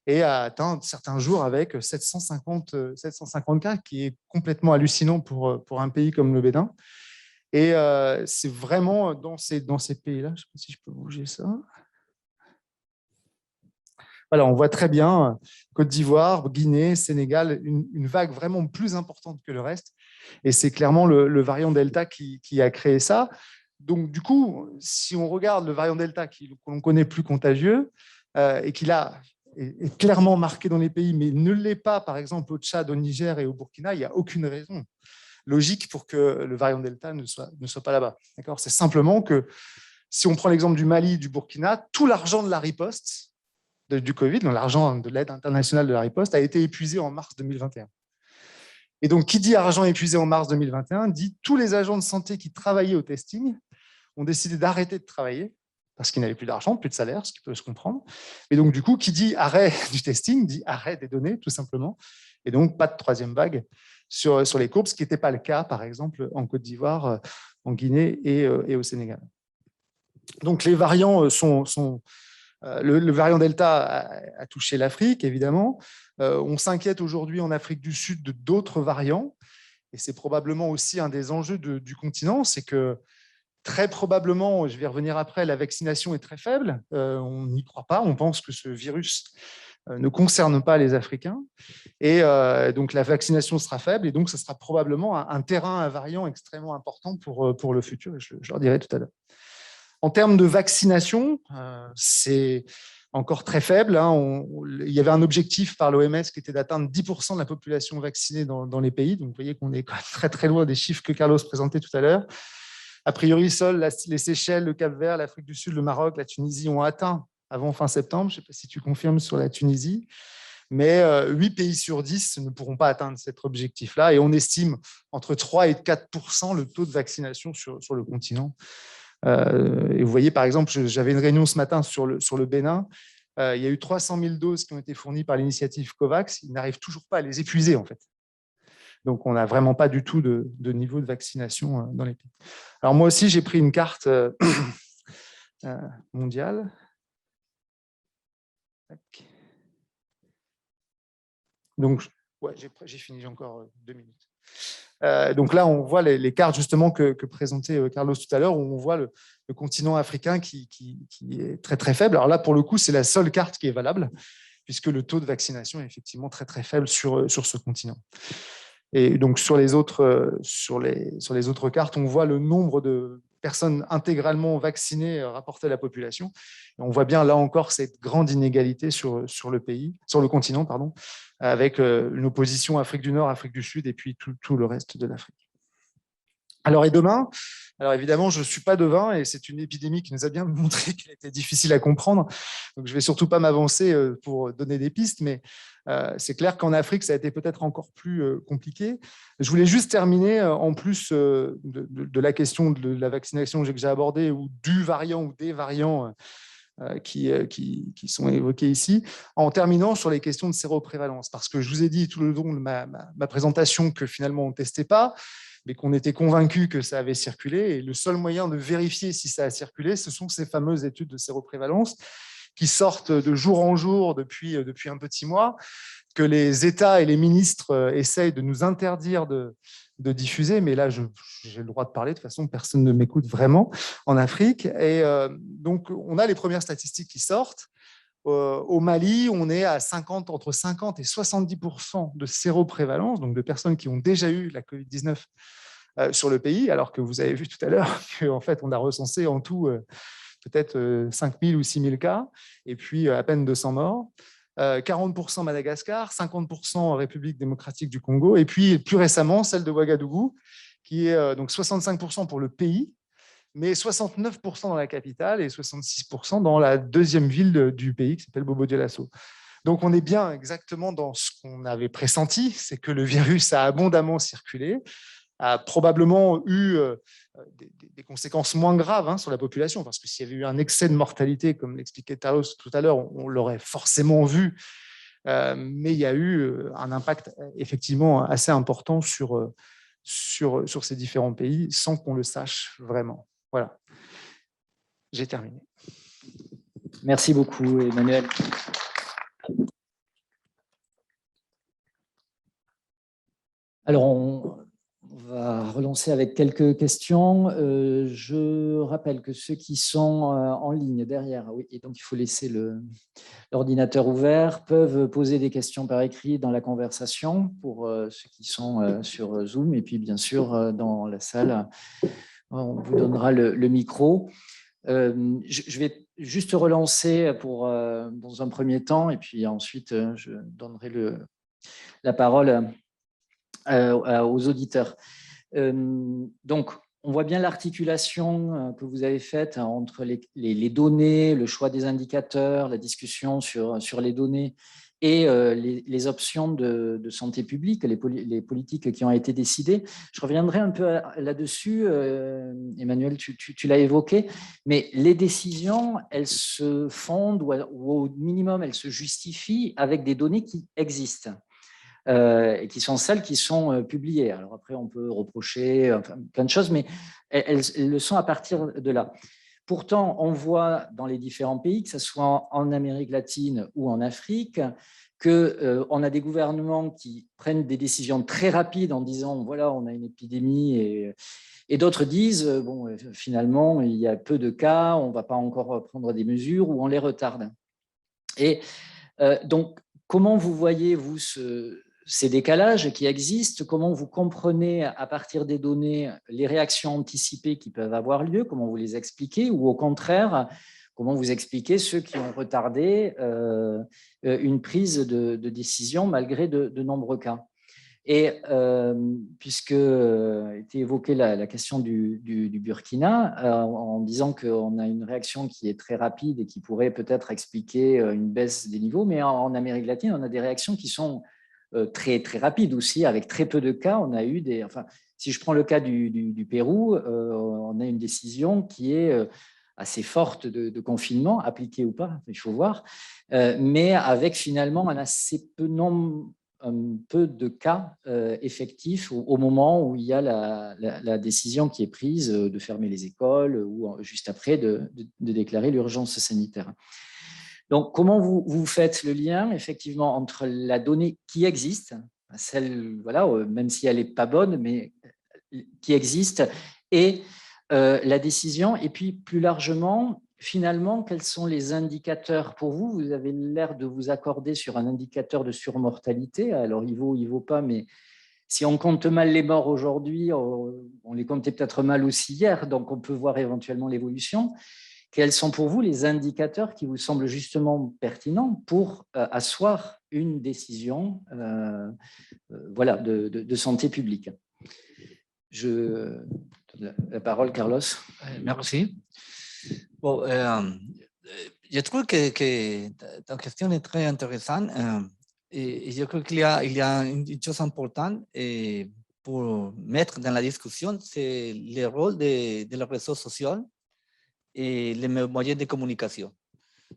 et a atteint certains jours avec 750 cas, qui est complètement hallucinant pour un pays comme le Bénin. Et c'est vraiment dans ces pays-là, je ne sais pas si je peux bouger ça. Voilà, on voit très bien Côte d'Ivoire, Guinée, Sénégal, une vague vraiment plus importante que le reste. Et c'est clairement le variant Delta qui a créé ça. Donc, du coup, si on regarde le variant Delta, qu'on connaît plus contagieux, et qui est clairement marqué dans les pays, mais ne l'est pas, par exemple, au Tchad, au Niger et au Burkina, il n'y a aucune raison logique pour que le variant Delta ne soit pas là-bas. C'est simplement que, si on prend l'exemple du Mali, du Burkina, tout l'argent de la riposte, du Covid, donc l'argent de l'aide internationale de la riposte, a été épuisé en mars 2021. Et donc, qui dit argent épuisé en mars 2021, dit tous les agents de santé qui travaillaient au testing ont décidé d'arrêter de travailler parce qu'ils n'avaient plus d'argent, plus de salaire, ce qui peut se comprendre. Et donc, du coup, qui dit arrêt du testing, dit arrêt des données, tout simplement. Et donc, pas de 3e vague sur les courbes, ce qui n'était pas le cas, par exemple, en Côte d'Ivoire, en Guinée et au Sénégal. Donc, les variants sont le variant Delta a touché l'Afrique, évidemment. On s'inquiète aujourd'hui en Afrique du Sud d'autres variants. Et c'est probablement aussi un des enjeux du continent, c'est que très probablement, je vais revenir après, la vaccination est très faible. On n'y croit pas. On pense que ce virus ne concerne pas les Africains. Et donc, la vaccination sera faible. Et donc, ce sera probablement un terrain à variants extrêmement important pour le futur. Et je leur dirai tout à l'heure. En termes de vaccination, c'est encore très faible. Il y avait un objectif par l'OMS qui était d'atteindre 10% de la population vaccinée dans les pays. Donc, vous voyez qu'on est quand même très, très loin des chiffres que Carlos présentait tout à l'heure. A priori, seuls les Seychelles, le Cap-Vert, l'Afrique du Sud, le Maroc, la Tunisie ont atteint avant fin septembre. Je ne sais pas si tu confirmes sur la Tunisie. Mais 8 pays sur 10 ne pourront pas atteindre cet objectif-là. Et on estime entre 3 et 4% le taux de vaccination sur le continent. Et vous voyez, par exemple, j'avais une réunion ce matin sur le Bénin. Il y a eu 300 000 doses qui ont été fournies par l'initiative COVAX. Ils n'arrivent toujours pas à les épuiser, en fait. Donc, on n'a vraiment pas du tout de niveau de vaccination dans les pays. Alors, moi aussi, j'ai pris une carte mondiale. Donc, ouais, j'ai fini, j'ai encore 2 minutes. Donc là, on voit les cartes justement que présentait Carlos tout à l'heure, où on voit le continent africain qui est très, très faible. Alors là, pour le coup, c'est la seule carte qui est valable, puisque le taux de vaccination est effectivement très, très faible sur ce continent. Et donc, sur les autres cartes, on voit le nombre de personnes intégralement vaccinées rapportées à la population. Et on voit bien là encore cette grande inégalité sur le continent, pardon, avec une opposition Afrique du Nord, Afrique du Sud et puis tout le reste de l'Afrique. Alors, et demain, alors évidemment, je ne suis pas devin et c'est une épidémie qui nous a bien montré qu'elle était difficile à comprendre. Donc, je ne vais surtout pas m'avancer pour donner des pistes, mais c'est clair qu'en Afrique, ça a été peut-être encore plus compliqué. Je voulais juste terminer, en plus de la question de la vaccination que j'ai abordée, ou du variant ou des variants qui sont évoqués ici, en terminant sur les questions de séroprévalence. Parce que je vous ai dit tout le long de ma présentation que finalement, on ne testait pas, mais qu'on était convaincu que ça avait circulé. Et le seul moyen de vérifier si ça a circulé, ce sont ces fameuses études de séroprévalence qui sortent de jour en jour depuis un petit mois, que les États et les ministres essayent de nous interdire de diffuser. Mais là, j'ai le droit de parler, de toute façon, personne ne m'écoute vraiment en Afrique. Et donc, on a les premières statistiques qui sortent. Au Mali, on est à entre 50 et 70% de séroprévalence, donc de personnes qui ont déjà eu la Covid-19 sur le pays, alors que vous avez vu tout à l'heure qu'en fait, on a recensé en tout peut-être 5 000 ou 6 000 cas, et puis à peine 200 morts. 40% Madagascar, 50% République démocratique du Congo, et puis plus récemment, celle de Ouagadougou, qui est donc 65% pour le pays, mais 69% dans la capitale et 66% dans la deuxième ville du pays qui s'appelle Bobo-Dioulasso. Donc on est bien exactement dans ce qu'on avait pressenti, c'est que le virus a abondamment circulé, a probablement eu des conséquences moins graves sur la population, parce que s'il y avait eu un excès de mortalité, comme l'expliquait Carlos tout à l'heure, on l'aurait forcément vu, mais il y a eu un impact effectivement assez important sur ces différents pays, sans qu'on le sache vraiment. Voilà, j'ai terminé.
Merci beaucoup, Emmanuel. Alors, on va relancer avec quelques questions. Je rappelle que ceux qui sont en ligne derrière, oui, et donc il faut laisser l'ordinateur ouvert, peuvent poser des questions par écrit dans la conversation pour ceux qui sont sur Zoom. Et puis, bien sûr, dans la salle, on vous donnera le micro. Je vais juste relancer dans un premier temps, et puis ensuite, je donnerai la parole aux auditeurs. Donc, on voit bien l'articulation que vous avez faite entre les données, le choix des indicateurs, la discussion sur les données et les options de santé publique, les politiques qui ont été décidées. Je reviendrai un peu là-dessus, Emmanuel, tu l'as évoqué, mais les décisions, elles se fondent ou au minimum, elles se justifient avec des données qui existent. Et qui sont celles qui sont publiées. Alors après, on peut reprocher plein de choses, mais elles le sont à partir de là. Pourtant, on voit dans les différents pays, que ce soit en Amérique latine ou en Afrique, qu'on a des gouvernements qui prennent des décisions très rapides en disant, voilà, on a une épidémie, et d'autres disent, bon, finalement, il y a peu de cas, on ne va pas encore prendre des mesures ou on les retarde. Et donc, comment vous voyez, vous, ces décalages qui existent? Comment vous comprenez à partir des données les réactions anticipées qui peuvent avoir lieu? Comment vous les expliquez? Ou au contraire, comment vous expliquez ceux qui ont retardé une prise de décision malgré de nombreux cas? Et puisque était évoquée la question du Burkina, en disant qu'on a une réaction qui est très rapide et qui pourrait peut-être expliquer une baisse des niveaux, mais en Amérique latine, on a des réactions qui sont très, très rapides aussi, avec très peu de cas. On a eu enfin, si je prends le cas du Pérou, on a une décision qui est assez forte de confinement, appliquée ou pas, il faut voir, mais avec finalement un peu de cas effectifs au moment où il y a la décision qui est prise de fermer les écoles ou juste après de déclarer l'urgence sanitaire. Donc, comment vous faites le lien effectivement entre la donnée qui existe, celle, voilà, même si elle n'est pas bonne, mais qui existe, et la décision, et puis plus largement, finalement, quels sont les indicateurs pour vous? Vous avez l'air de vous accorder sur un indicateur de surmortalité. Alors, il vaut pas, mais Si on compte mal les morts aujourd'hui, on les comptait peut-être mal aussi hier, donc on peut voir éventuellement l'évolution. Quels sont pour vous les indicateurs qui vous semblent justement pertinents pour asseoir une décision voilà, de santé publique? Je donne la parole, Carlos.
Merci. Bon, je trouve que ta question est très intéressante. Et je crois qu'il y a une chose importante pour mettre dans la discussion, c'est le rôle de los réseaux sociaux et les moyens de communication.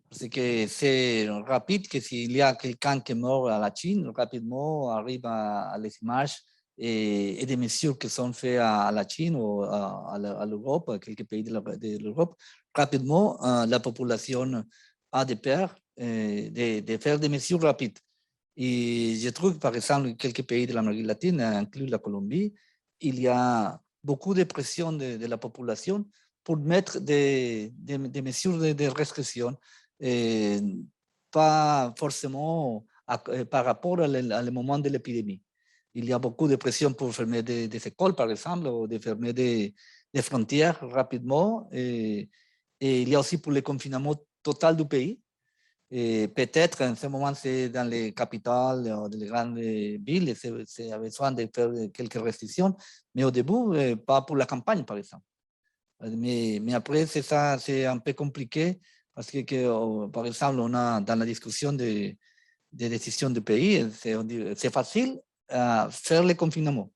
Parce que c'est rapide que s'il y a quelqu'un qui meurt à la Chine, rapidement arrive à les images et des mesures qui sont faites à la Chine ou à l'Europe, à quelques pays de l'Europe. Rapidement, la population a de peur de faire des mesures rapides. Et je trouve, par exemple, quelques pays de l'Amérique latine, inclus la Colombie, il y a beaucoup de pression de la population pour mettre des mesures de restriction, pas forcément par rapport au moment de l'épidémie. Il y a beaucoup de pression pour fermer des écoles, par exemple, ou de fermer des frontières rapidement. Et il y a aussi pour le confinement total du pays. Peut-être en ce moment, c'est dans les capitales, dans les grandes villes, c'est a besoin de faire quelques restrictions, mais au début, pas pour la campagne, par exemple. Mais après, c'est un peu compliqué parce que, par exemple, on a dans la discussion des décisions du pays, c'est facile à faire le confinement.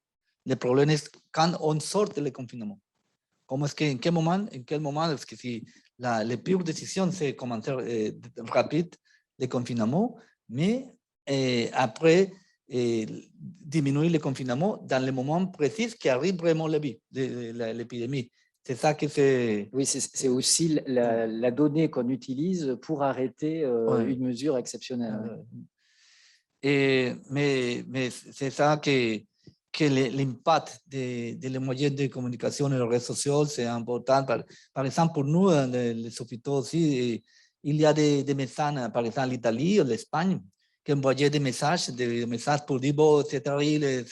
Le problème est quand on sort du confinement. ¿Cómo es que, en quel moment est-ce que si la pire décision, c'est commencer rapide le confinement, mais après diminuer le confinement dans le moment précis qui arrive vraiment l'épidémie. C'est ça que c'est...
Oui, c'est aussi la donnée qu'on utilise pour arrêter une mesure exceptionnelle.
Mais c'est ça que l'impact des moyens de communication et les réseaux sociaux, c'est important. Par exemple, pour nous, les hôpitaux aussi, il y a des messages, par exemple, l'Italie ou l'Espagne, qui envoyaient des messages pour dire, bon, c'est terrible,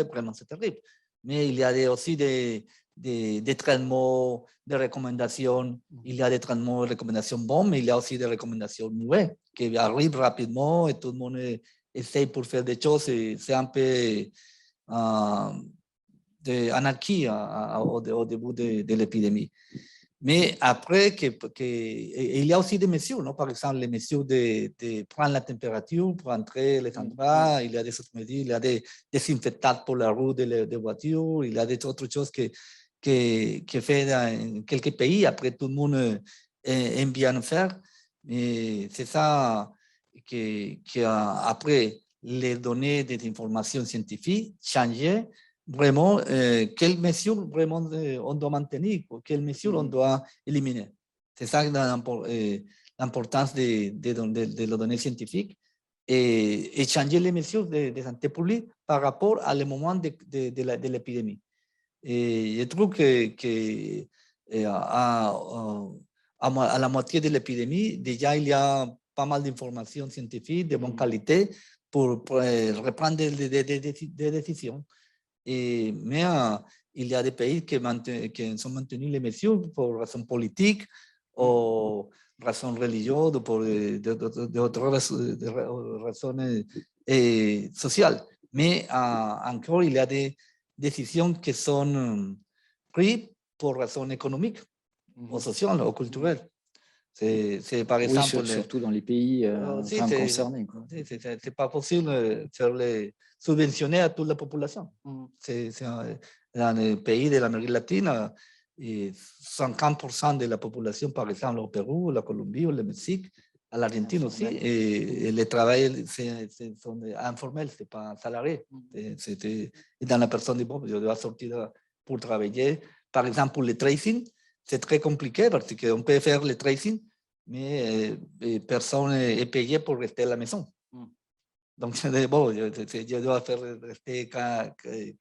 vraiment, c'est terrible. Mais il y a aussi des traitements, des recommandations. Il y a des traitements, des recommandations bonnes, mais il y a aussi des recommandations mauvaises qui arrivent rapidement et tout le monde essaye pour faire des choses. C'est un peu d'anarchie au début de l'épidémie. Mais après, il y a aussi des mesures, non? Par exemple, les mesures de prendre la température pour entrer les endroits, il y a des autres mesures, il y a des désinfectants pour la roue des voitures, il y a des autres choses que fait dans quelques pays, après tout le monde aime bien faire. Mais c'est ça après les données des informations scientifiques changer vraiment quelles mesures vraiment on doit maintenir, quelles mesures on doit éliminer. C'est ça l'importance de les données scientifiques et changer les mesures de santé publique par rapport à le moment de l'épidémie. Et je trouve que à la moitié de l'épidémie, déjà il y a pas mal d'informations scientifiques de bonne qualité pour reprendre des décisions. Mais il y a des pays qui ont maintenu les mesures pour raisons politiques ou raisons religieuses ou pour d'autres raisons sociales. Mais encore, il y a des décisions qui sont prises pour raisons économiques ou sociales ou culturelles. C'est par exemple...
Oui, surtout dans les pays concernés.
C'est pas possible de subventionner à toute la population. Dans les pays de l'Amérique latine, 50% de la population, par exemple, au Pérou, la Colombie, ou le Mexique, à l'Argentine aussi, et le travail, c'est informel, c'est pas salarié. Et dans la personne, bon, je dois sortir pour travailler. Par exemple, pour le tracing, c'est très compliqué parce qu'on peut faire le tracing, mais personne n'est payé pour rester à la maison. Donc, bon, je dois faire rester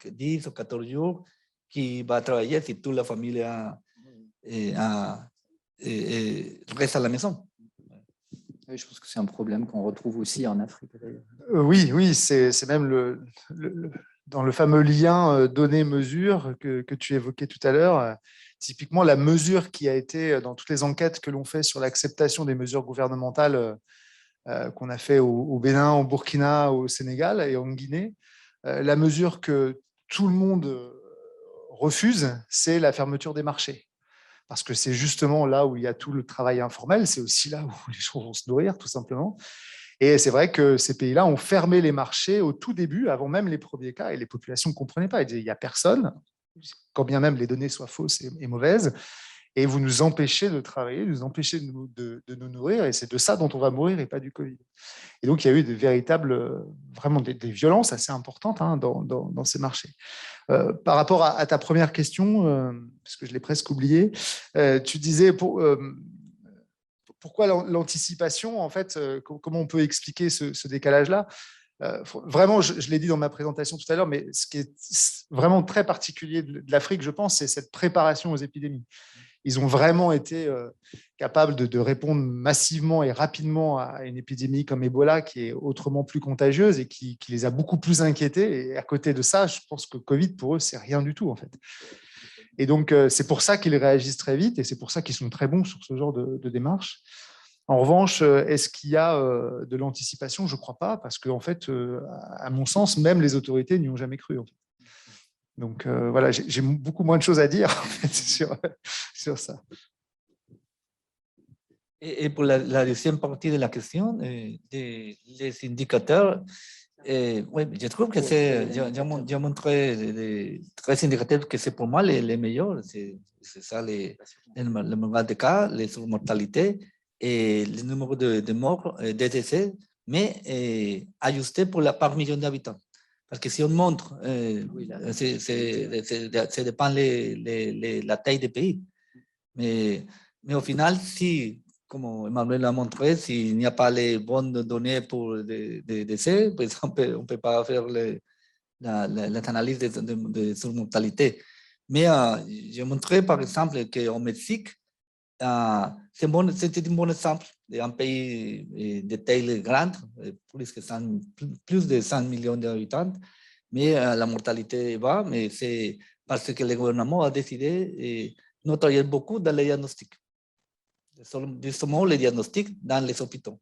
10 ou 14 jours qui va travailler si toute la famille reste à la maison.
Oui, je pense que c'est un problème qu'on retrouve aussi en Afrique.
Oui, c'est même dans le fameux lien données-mesures que tu évoquais tout à l'heure, typiquement la mesure qui a été dans toutes les enquêtes que l'on fait sur l'acceptation des mesures gouvernementales qu'on a fait au Bénin, au Burkina, au Sénégal et en Guinée, la mesure que tout le monde refuse, c'est la fermeture des marchés. Parce que c'est justement là où il y a tout le travail informel, c'est aussi là où les gens vont se nourrir, tout simplement. Et c'est vrai que ces pays-là ont fermé les marchés au tout début, avant même les premiers cas, et les populations ne comprenaient pas. Ils disaient, il n'y a personne, quand bien même les données soient fausses et mauvaises, et vous nous empêchez de travailler, vous nous empêchez de nous nourrir, et c'est de ça dont on va mourir et pas du Covid. Et donc, il y a eu vraiment des violences assez importantes dans ces marchés. Par rapport à ta première question, parce que je l'ai presque oublié, tu disais pourquoi l'anticipation, en fait, comment on peut expliquer ce décalage-là? Vraiment, je l'ai dit dans ma présentation tout à l'heure, mais ce qui est vraiment très particulier de l'Afrique, je pense, c'est cette préparation aux épidémies. Ils ont vraiment été capables de répondre massivement et rapidement à une épidémie comme Ebola, qui est autrement plus contagieuse et qui les a beaucoup plus inquiétés. Et à côté de ça, je pense que Covid, pour eux, c'est rien du tout, en fait. Et donc, c'est pour ça qu'ils réagissent très vite et c'est pour ça qu'ils sont très bons sur ce genre de démarche. En revanche, est-ce qu'il y a de l'anticipation? Je ne crois pas, parce qu'en fait, à mon sens, même les autorités n'y ont jamais cru. En fait. Donc, voilà, j'ai beaucoup moins de choses à dire en fait, sur ça.
Et pour la deuxième partie de la question, des indicateurs, oui, je trouve que j'ai montré 3 indicateurs que c'est pour moi les meilleurs. C'est ça, le nombre de cas, les mortalités et le nombre de morts, des décès, mais ajusté par million d'habitants. Parce que si on montre, ça dépend la taille des pays. Mais au final, si, comme Emmanuel l'a montré, s'il n'y a pas les bonnes données pour les décès, pues on ne peut pas faire l'analyse de surmortalité. Mais j'ai montré, par exemple, qu'au Mexique, c'est un bon exemple d'un pays de taille grande, plus de 100 millions d'habitants, mais la mortalité est bas, mais c'est parce que le gouvernement a décidé de no travailler beaucoup dans les diagnostics. Justement, les diagnostics dans les hôpitaux,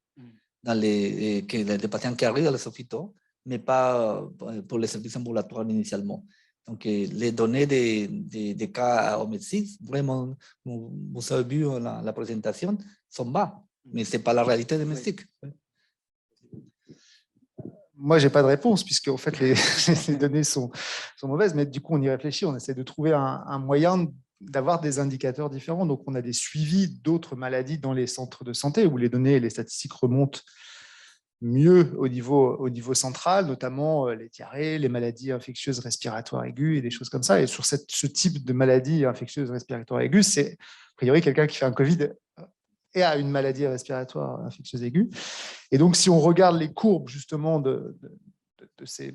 dans les patients qui arrivent dans les hôpitaux, mais pas pour les services ambulatoires initialement. Donc, les données des cas au Mexique, vraiment, vous avez vu la présentation, sont bas, mais ce n'est pas la réalité du Mexique.
Moi, je n'ai pas de réponse, puisque en fait, les données sont mauvaises, mais du coup, on y réfléchit, on essaie de trouver un moyen d'avoir des indicateurs différents. Donc, on a des suivis d'autres maladies dans les centres de santé, où les données et les statistiques remontent mieux au niveau central, notamment les diarrhées, les maladies infectieuses respiratoires aiguës et des choses comme ça. Et sur ce type de maladie infectieuse respiratoire aiguë, c'est a priori quelqu'un qui fait un Covid et a une maladie respiratoire infectieuse aiguë. Et donc, si on regarde les courbes justement de ces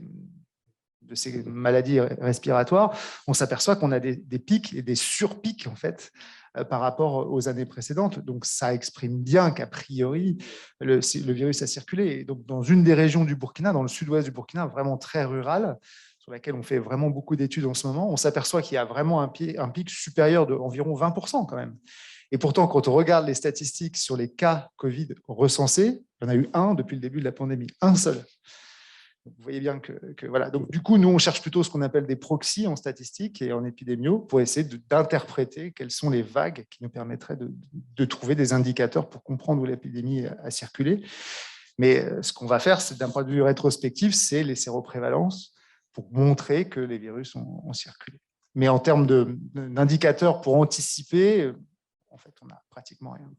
maladies respiratoires, on s'aperçoit qu'on a des pics et des surpics en fait par rapport aux années précédentes. Donc, ça exprime bien qu'a priori, le virus a circulé. Et donc, dans une des régions du Burkina, dans le sud-ouest du Burkina, vraiment très rurale, sur laquelle on fait vraiment beaucoup d'études en ce moment, on s'aperçoit qu'il y a vraiment un pic supérieur d'environ 20% quand même. Et pourtant, quand on regarde les statistiques sur les cas Covid recensés, il y en a eu un depuis le début de la pandémie, un seul. Donc, vous voyez bien que voilà. Donc, du coup, nous, on cherche plutôt ce qu'on appelle des proxys en statistique et en épidémio pour essayer d'interpréter quelles sont les vagues qui nous permettraient de trouver des indicateurs pour comprendre où l'épidémie a circulé. Mais ce qu'on va faire, c'est d'un point de vue rétrospectif, c'est les séroprévalences pour montrer que les virus ont circulé. Mais en termes d'indicateurs pour anticiper, en fait, on n'a pratiquement rien.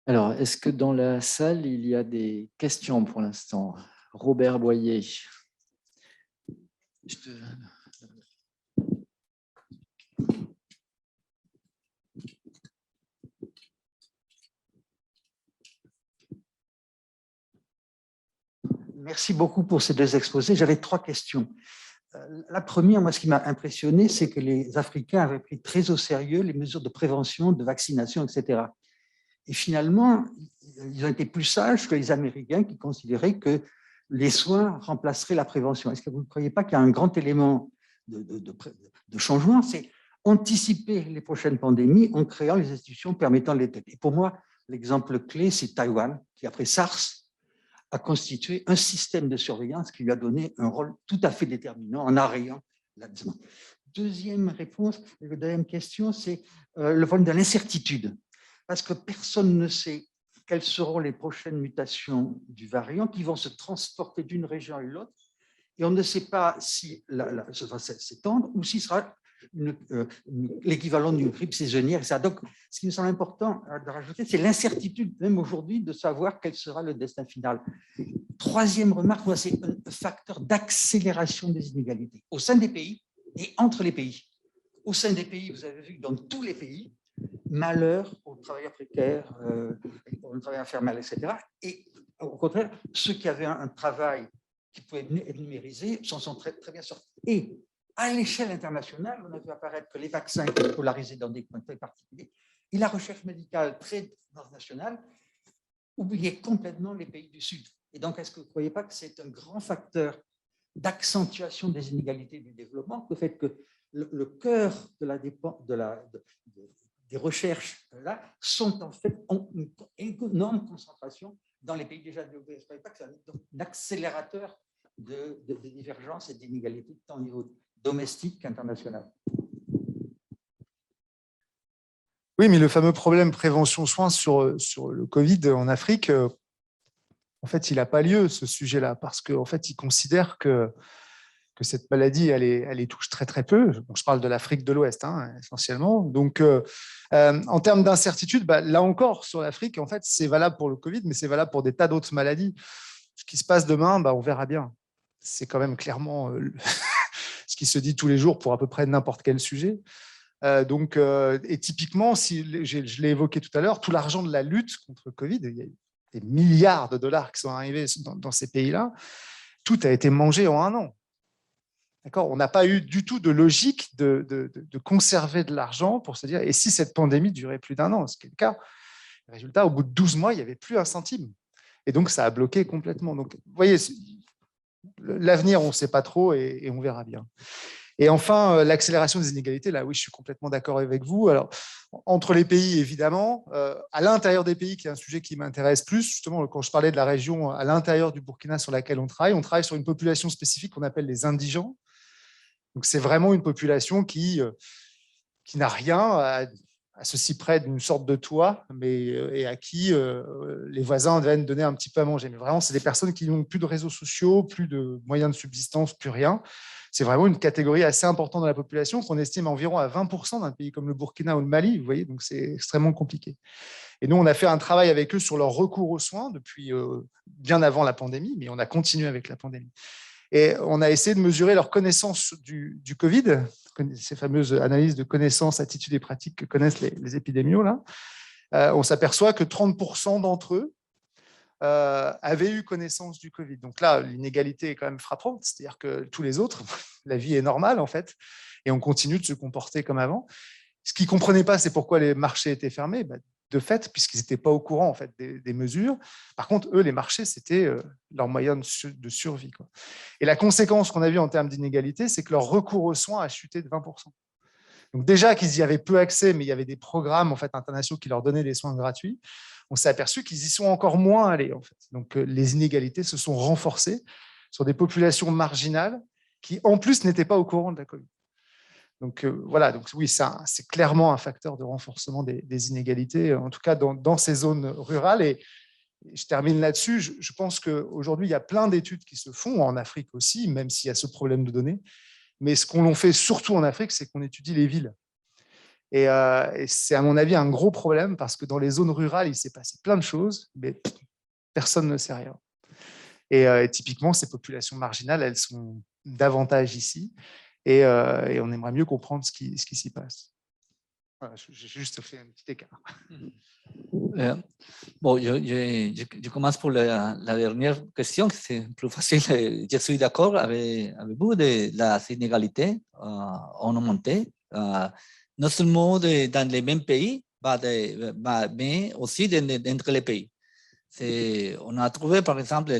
Alors, est-ce que dans la salle, il y a des questions pour l'instant? Robert Boyer.
Merci beaucoup pour ces 2 exposés. J'avais 3 questions. La première, moi, ce qui m'a impressionné, c'est que les Africains avaient pris très au sérieux les mesures de prévention, de vaccination, etc. Et finalement, ils ont été plus sages que les Américains qui considéraient que les soins remplaceraient la prévention. Est-ce que vous ne croyez pas qu'il y a un grand élément de changement, c'est anticiper les prochaines pandémies en créant les institutions permettant de les traiter. Et pour moi, l'exemple clé, c'est Taïwan, qui après SARS a constitué un système de surveillance qui lui a donné un rôle tout à fait déterminant en arrayant l'asthme. Deuxième réponse, la deuxième question, c'est le problème de l'incertitude. Parce que personne ne sait quelles seront les prochaines mutations du variant qui vont se transporter d'une région à l'autre. Et on ne sait pas si ça va s'étendre ou si ce sera l'équivalent d'une grippe saisonnière. Donc, ce qui me semble important de rajouter, c'est l'incertitude, même aujourd'hui, de savoir quel sera le destin final. Troisième remarque, c'est un facteur d'accélération des inégalités au sein des pays et entre les pays. Au sein des pays, vous avez vu que dans tous les pays, malheur aux travailleurs précaires, aux travailleurs infirmiers, etc. Et au contraire, ceux qui avaient un travail qui pouvaient être numérisés s'en sont très, très bien sortis. Et à l'échelle internationale, on a vu apparaître que les vaccins étaient polarisés dans des points très particuliers et la recherche médicale très transnationale oubliait complètement les pays du Sud. Et donc, est-ce que vous ne croyez pas que c'est un grand facteur d'accentuation des inégalités du développement, le fait que le cœur des recherches là sont en fait une énorme concentration dans les pays déjà développés. Je ne croyais pas que c'est un accélérateur de divergences et d'inégalités tant au niveau domestique qu'international.
Oui, mais le fameux problème prévention-soins sur le Covid en Afrique, en fait, il n'a pas lieu, ce sujet-là, parce qu'en fait, ils considèrent que cette maladie, elle les touche très, très peu. Donc, je parle de l'Afrique de l'Ouest, essentiellement. Donc, en termes d'incertitude, là encore, sur l'Afrique, en fait, c'est valable pour le Covid, mais c'est valable pour des tas d'autres maladies. Ce qui se passe demain, on verra bien. C'est quand même clairement ce qui se dit tous les jours pour à peu près n'importe quel sujet. Et typiquement, je l'ai évoqué tout à l'heure, tout l'argent de la lutte contre le Covid, il y a des milliards de dollars qui sont arrivés dans ces pays-là, tout a été mangé en un an. D'accord ? On n'a pas eu du tout de logique de conserver de l'argent pour se dire, et si cette pandémie durait plus d'un an, ce qui est le cas, résultat, au bout de 12 mois, il n'y avait plus un centime. Et donc, ça a bloqué complètement. Donc, vous voyez, l'avenir, on ne sait pas trop et on verra bien. Et enfin, l'accélération des inégalités, là, oui, je suis complètement d'accord avec vous. Alors, entre les pays, évidemment, à l'intérieur des pays, qui est un sujet qui m'intéresse plus, justement, quand je parlais de la région à l'intérieur du Burkina sur laquelle on travaille sur une population spécifique qu'on appelle les indigents. Donc, c'est vraiment une population qui n'a rien à ceci près d'une sorte de toit, et à qui les voisins viennent donner un petit peu à manger. Mais vraiment, c'est des personnes qui n'ont plus de réseaux sociaux, plus de moyens de subsistance, plus rien. C'est vraiment une catégorie assez importante de la population qu'on estime environ à 20% d'un pays comme le Burkina ou le Mali, vous voyez, donc c'est extrêmement compliqué. Et nous, on a fait un travail avec eux sur leur recours aux soins depuis bien avant la pandémie, mais on a continué avec la pandémie. Et on a essayé de mesurer leur connaissance du Covid, ces fameuses analyses de connaissances, attitudes et pratiques que connaissent les épidémios. Là. On s'aperçoit que 30% d'entre eux avaient eu connaissance du Covid. Donc là, l'inégalité est quand même frappante, c'est-à-dire que tous les autres, la vie est normale en fait, et on continue de se comporter comme avant. Ce qu'ils ne comprenaient pas, c'est pourquoi les marchés étaient fermés, de fait, puisqu'ils n'étaient pas au courant en fait, des mesures. Par contre, eux, les marchés, c'était leur moyen de survie, quoi. Et la conséquence qu'on a vue en termes d'inégalité, c'est que leur recours aux soins a chuté de 20%. Donc déjà qu'ils y avaient peu accès, mais il y avait des programmes en fait, internationaux qui leur donnaient des soins gratuits, on s'est aperçu qu'ils y sont encore moins allés. En fait. Donc les inégalités se sont renforcées sur des populations marginales qui, en plus, n'étaient pas au courant de la Covid. Donc voilà, donc oui, c'est clairement un facteur de renforcement des inégalités, en tout cas dans ces zones rurales. Et je termine là-dessus, je pense qu'aujourd'hui, il y a plein d'études qui se font, en Afrique aussi, même s'il y a ce problème de données. Mais ce qu'on fait surtout en Afrique, c'est qu'on étudie les villes. Et c'est, à mon avis, un gros problème parce que dans les zones rurales, il s'est passé plein de choses, mais personne ne sait rien. Et typiquement, ces populations marginales, elles sont davantage ici. Et on aimerait mieux comprendre ce qui s'y passe. Voilà, j'ai juste fait un petit écart.
Bon, je commence pour la dernière question, c'est plus facile. Je suis d'accord avec vous, les inégalités ont augmenté, non seulement dans les mêmes pays, mais aussi entre les pays. On a trouvé, par exemple,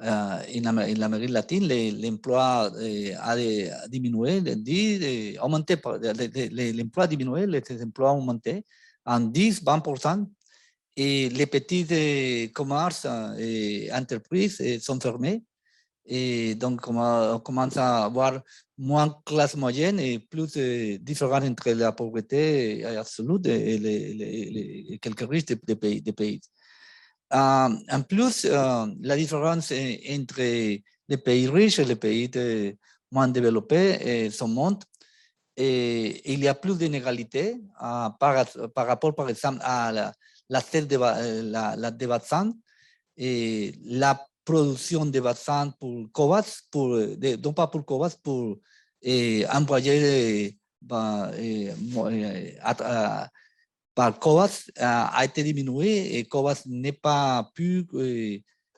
en l'Amérique latine, l'emploi a diminué, augmenté, l'emploi a diminué, les emplois ont augmenté en 10-20%. Et les petits commerces et entreprises sont fermés. Et donc, on commence à avoir moins de classe moyenne et plus de différence entre la pauvreté absolue et quelques riches des pays. En plus, la différence entre les pays riches et les pays moins développés s'augmente. Et il y a plus d'inégalités par rapport, par exemple, à l'accès de vaccins et la production de vaccins pour COVAX, non pas pour COVAX, pour envoyer par COVAX a été diminué et COVAX n'est pas pu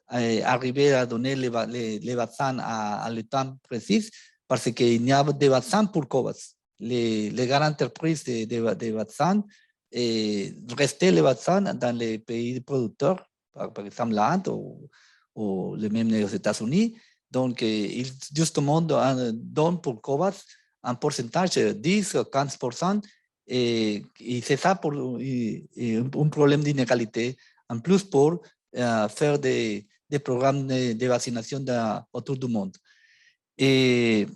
arriver à donner les vaccins à le temps précis parce qu'il n'y a de vaccins pour COVAX. Les grandes entreprises de vaccins restaient les vaccins dans les pays producteurs, par exemple l'Inde ou même les États-Unis. Donc, ils justement donnent pour COVAX un pourcentage de 10-15%. Et c'est ça pour un problème d'inégalité, en plus pour faire des programmes de vaccination autour du monde. Et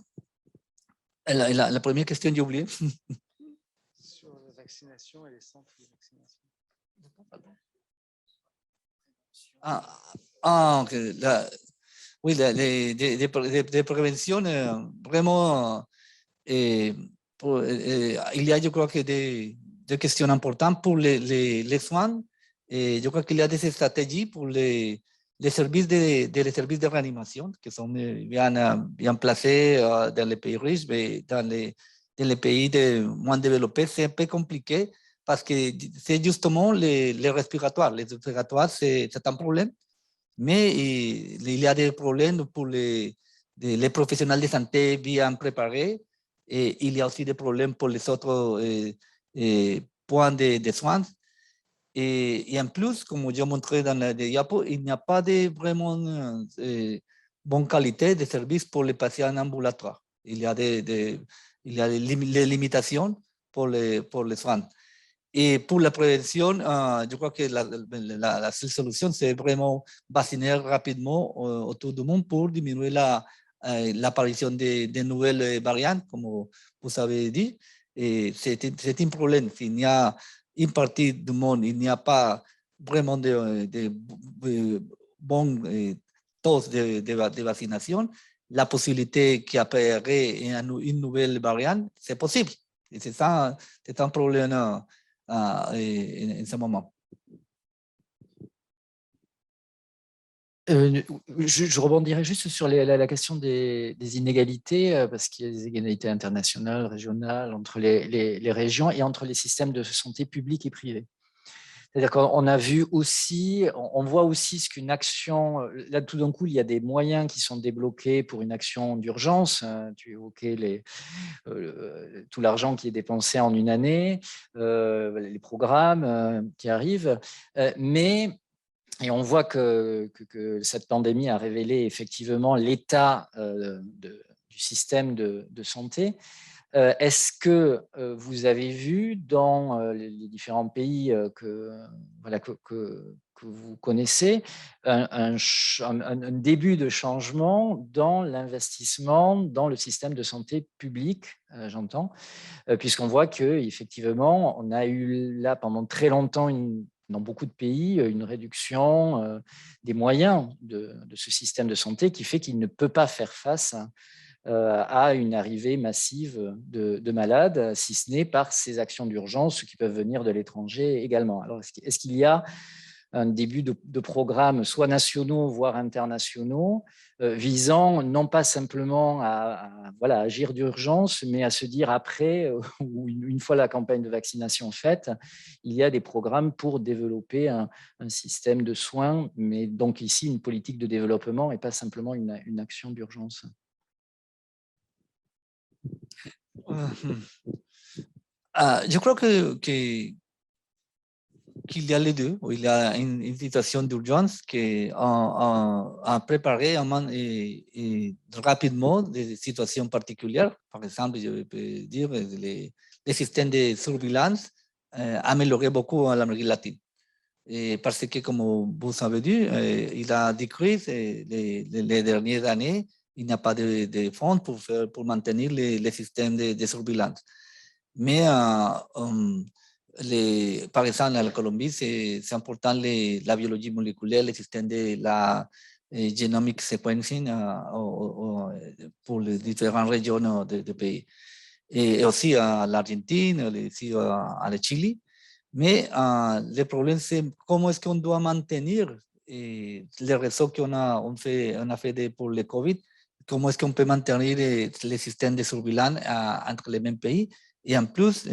la première question, j'ai oublié.
Sur la vaccination et les centres de vaccination.
Okay. Oui, de prévention, vraiment, il y a, je crois, que des questions importantes pour les soins. Et je crois qu'il y a des stratégies pour les services les services de réanimation qui sont bien placés dans les pays riches, mais dans les pays moins développés, c'est un peu compliqué parce que c'est justement les respiratoires. Les respiratoires, c'est un problème, mais il y a des problèmes pour les professionnels de santé bien préparés. Et il y a aussi des problèmes pour les autres points de soins. Et en plus, comme j'ai montré dans la diapo, il n'y a pas de vraiment bonne qualité de service pour les patients ambulatoires. Il y a des limitations pour les soins. Et pour la prévention, je crois que la seule solution, c'est vraiment vacciner rapidement autour du monde pour diminuer l'apparition de nouvelles variantes, comme vous avez dit. Et c'est un problème. S'il y a une partie du monde, il n'y a pas vraiment de bons taux de vaccination, la possibilité qu'il apparaît une nouvelle variante, c'est possible. Et c'est ça, c'est un problème en ce moment.
Je rebondirai juste sur la question des inégalités, parce qu'il y a des inégalités internationales, régionales, entre les régions et entre les systèmes de santé publics et privés. C'est-à-dire qu'on a vu aussi, on voit aussi ce qu'une action, là tout d'un coup, il y a des moyens qui sont débloqués pour une action d'urgence. Tu évoquais tout l'argent qui est dépensé en une année, les programmes qui arrivent, et on voit que cette pandémie a révélé effectivement l'état du système de santé. Est-ce que vous avez vu dans les différents pays que vous connaissez un début de changement dans l'investissement dans le système de santé public, j'entends, puisqu'on voit qu'effectivement, on a eu là pendant très longtemps dans beaucoup de pays, une réduction des moyens de ce système de santé qui fait qu'il ne peut pas faire face à une arrivée massive de malades, si ce n'est par ces actions d'urgence qui peuvent venir de l'étranger également. Alors, est-ce qu'il y a un début de programmes, soit nationaux, voire internationaux, visant non pas simplement à agir d'urgence, mais à se dire après, ou une fois la campagne de vaccination faite, il y a des programmes pour développer un système de soins, mais donc ici une politique de développement et pas simplement une action d'urgence.
Je crois que qu'il y a les deux. Il y a une situation d'urgence qui a préparé et rapidement des situations particulières. Par exemple, je peux dire les systèmes de surveillance améliorés beaucoup en Amérique latine. Et parce que, comme vous avez dit, il a décrit les dernières années, il n'y a pas de fonds pour maintenir les systèmes de surveillance. Mais par exemple, en Colombie, c'est important la biologie moléculaire, le système de la genomic sequencing pour les différentes régions du pays. Et aussi à l'Argentine, aussi à le Chili. Mais le problème, c'est comment est-ce qu'on doit maintenir les réseaux qu'on a fait pour le COVID, comment est-ce qu'on peut maintenir les systèmes de surveillance entre les mêmes pays et en plus